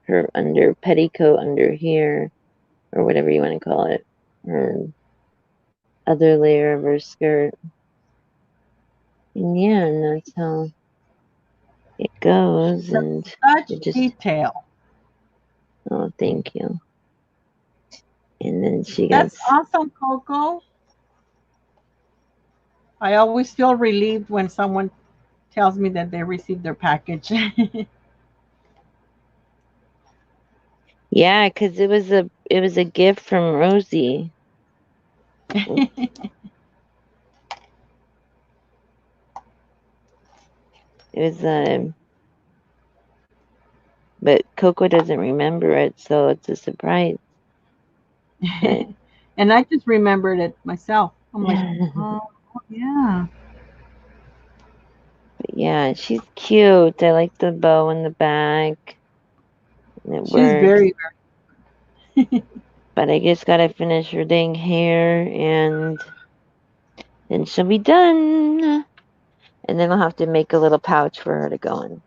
her under petticoat under here, or whatever you want to call it, her other layer of her skirt. And yeah, and that's how it goes. And Such it just, detail. oh, thank you. And then she That's gets, awesome, Coco. I always feel relieved when someone tells me that they received their package. yeah, because it was a gift from Rosie. It was but Coco doesn't remember it, so it's a surprise. But And I just remembered it myself. I'm like, oh, yeah. yeah, she's cute. I like the bow in the back, and it She's works. very, But I just gotta finish her dang hair, and then she'll be done. And then I'll have to make a little pouch for her to go in,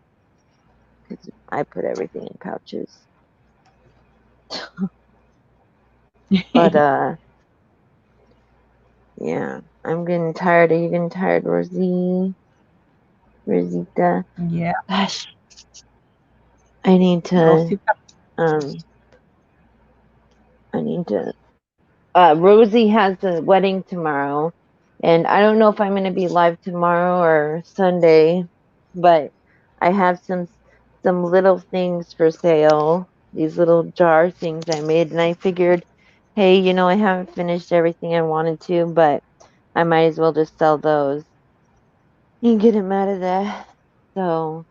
because I put everything in pouches. But very. yeah, I'm getting tired. Are you getting tired, Rosie? Rosita? Yeah. Gosh, I need to Rosita. um I need to Rosie has a wedding tomorrow, and I don't know if I'm gonna be live tomorrow or Sunday, but I have some little things for sale. These little jar things I made, and I figured, hey, I haven't finished everything I wanted to, but I might as well just sell those and get him out of there. So,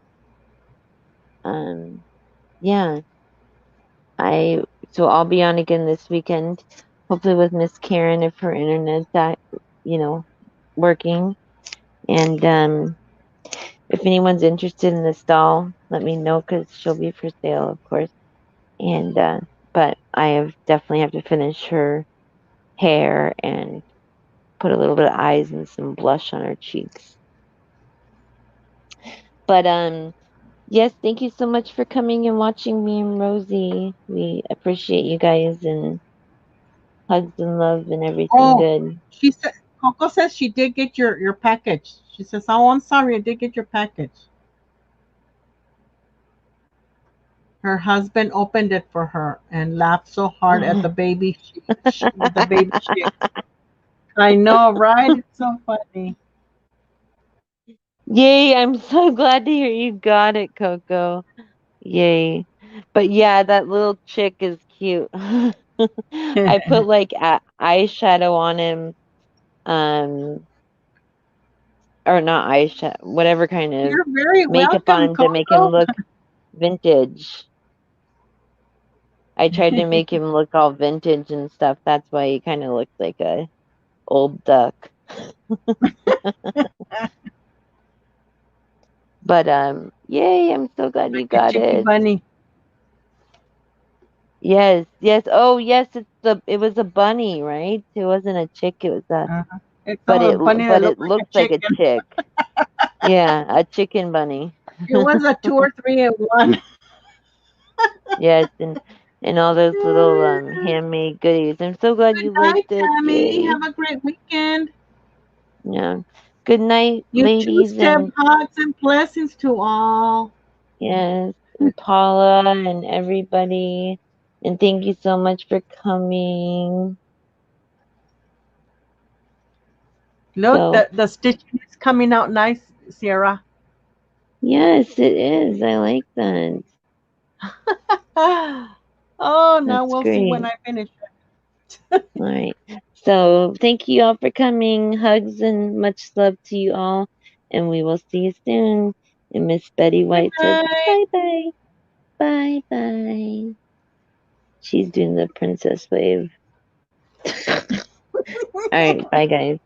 um, yeah, I so I'll be on again this weekend, hopefully with Miss Karen if her internet's you know, working. And if anyone's interested in this doll, let me know because she'll be for sale, of course. And but definitely have to finish her hair and put a little bit of eyes and some blush on her cheeks. But yes, thank you so much for coming and watching me and Rosie. We appreciate you guys, and hugs and love and everything Oh, good. she said, Coco says she did get your package. She says, oh, I'm sorry, I did get your package. Her husband opened it for her and laughed so hard at the baby sheep. I know, right? It's so funny. Yay, I'm so glad to hear you got it, Coco. Yay. But yeah, that little chick is cute. I put like eyeshadow on him, um, or not eyeshadow, whatever kind of You're very makeup on welcome, him to make him Coco. look vintage. I tried to make him look all vintage and stuff. That's why he kind of looked like a old duck. But yay, I'm so glad you Like a got chicky it. bunny. Yes, yes. Oh, yes, it was a bunny, right? It wasn't a chick, it was a Uh-huh. It's a bunny that but it looked like a looks like a chicken. chick. Yeah, a chicken bunny. It was a two or three in one. Yes, and all those little handmade goodies. I'm so glad Good you night, liked it. Tammy. Yay. Have a great weekend. Yeah. Good night, You too, ladies, Steph. and Hugs and blessings to all. yes, and Paula and everybody. And thank you so much for coming. Look, So, the stitching is coming out nice, Sierra. yes, it is. I like that. Oh, now That's we'll see when great. I finish. All right. So, thank you all for coming. Hugs and much love to you all. And we will see you soon. And Miss Betty Good White says night. bye bye. Bye bye. She's doing the princess wave. All right. Bye, guys.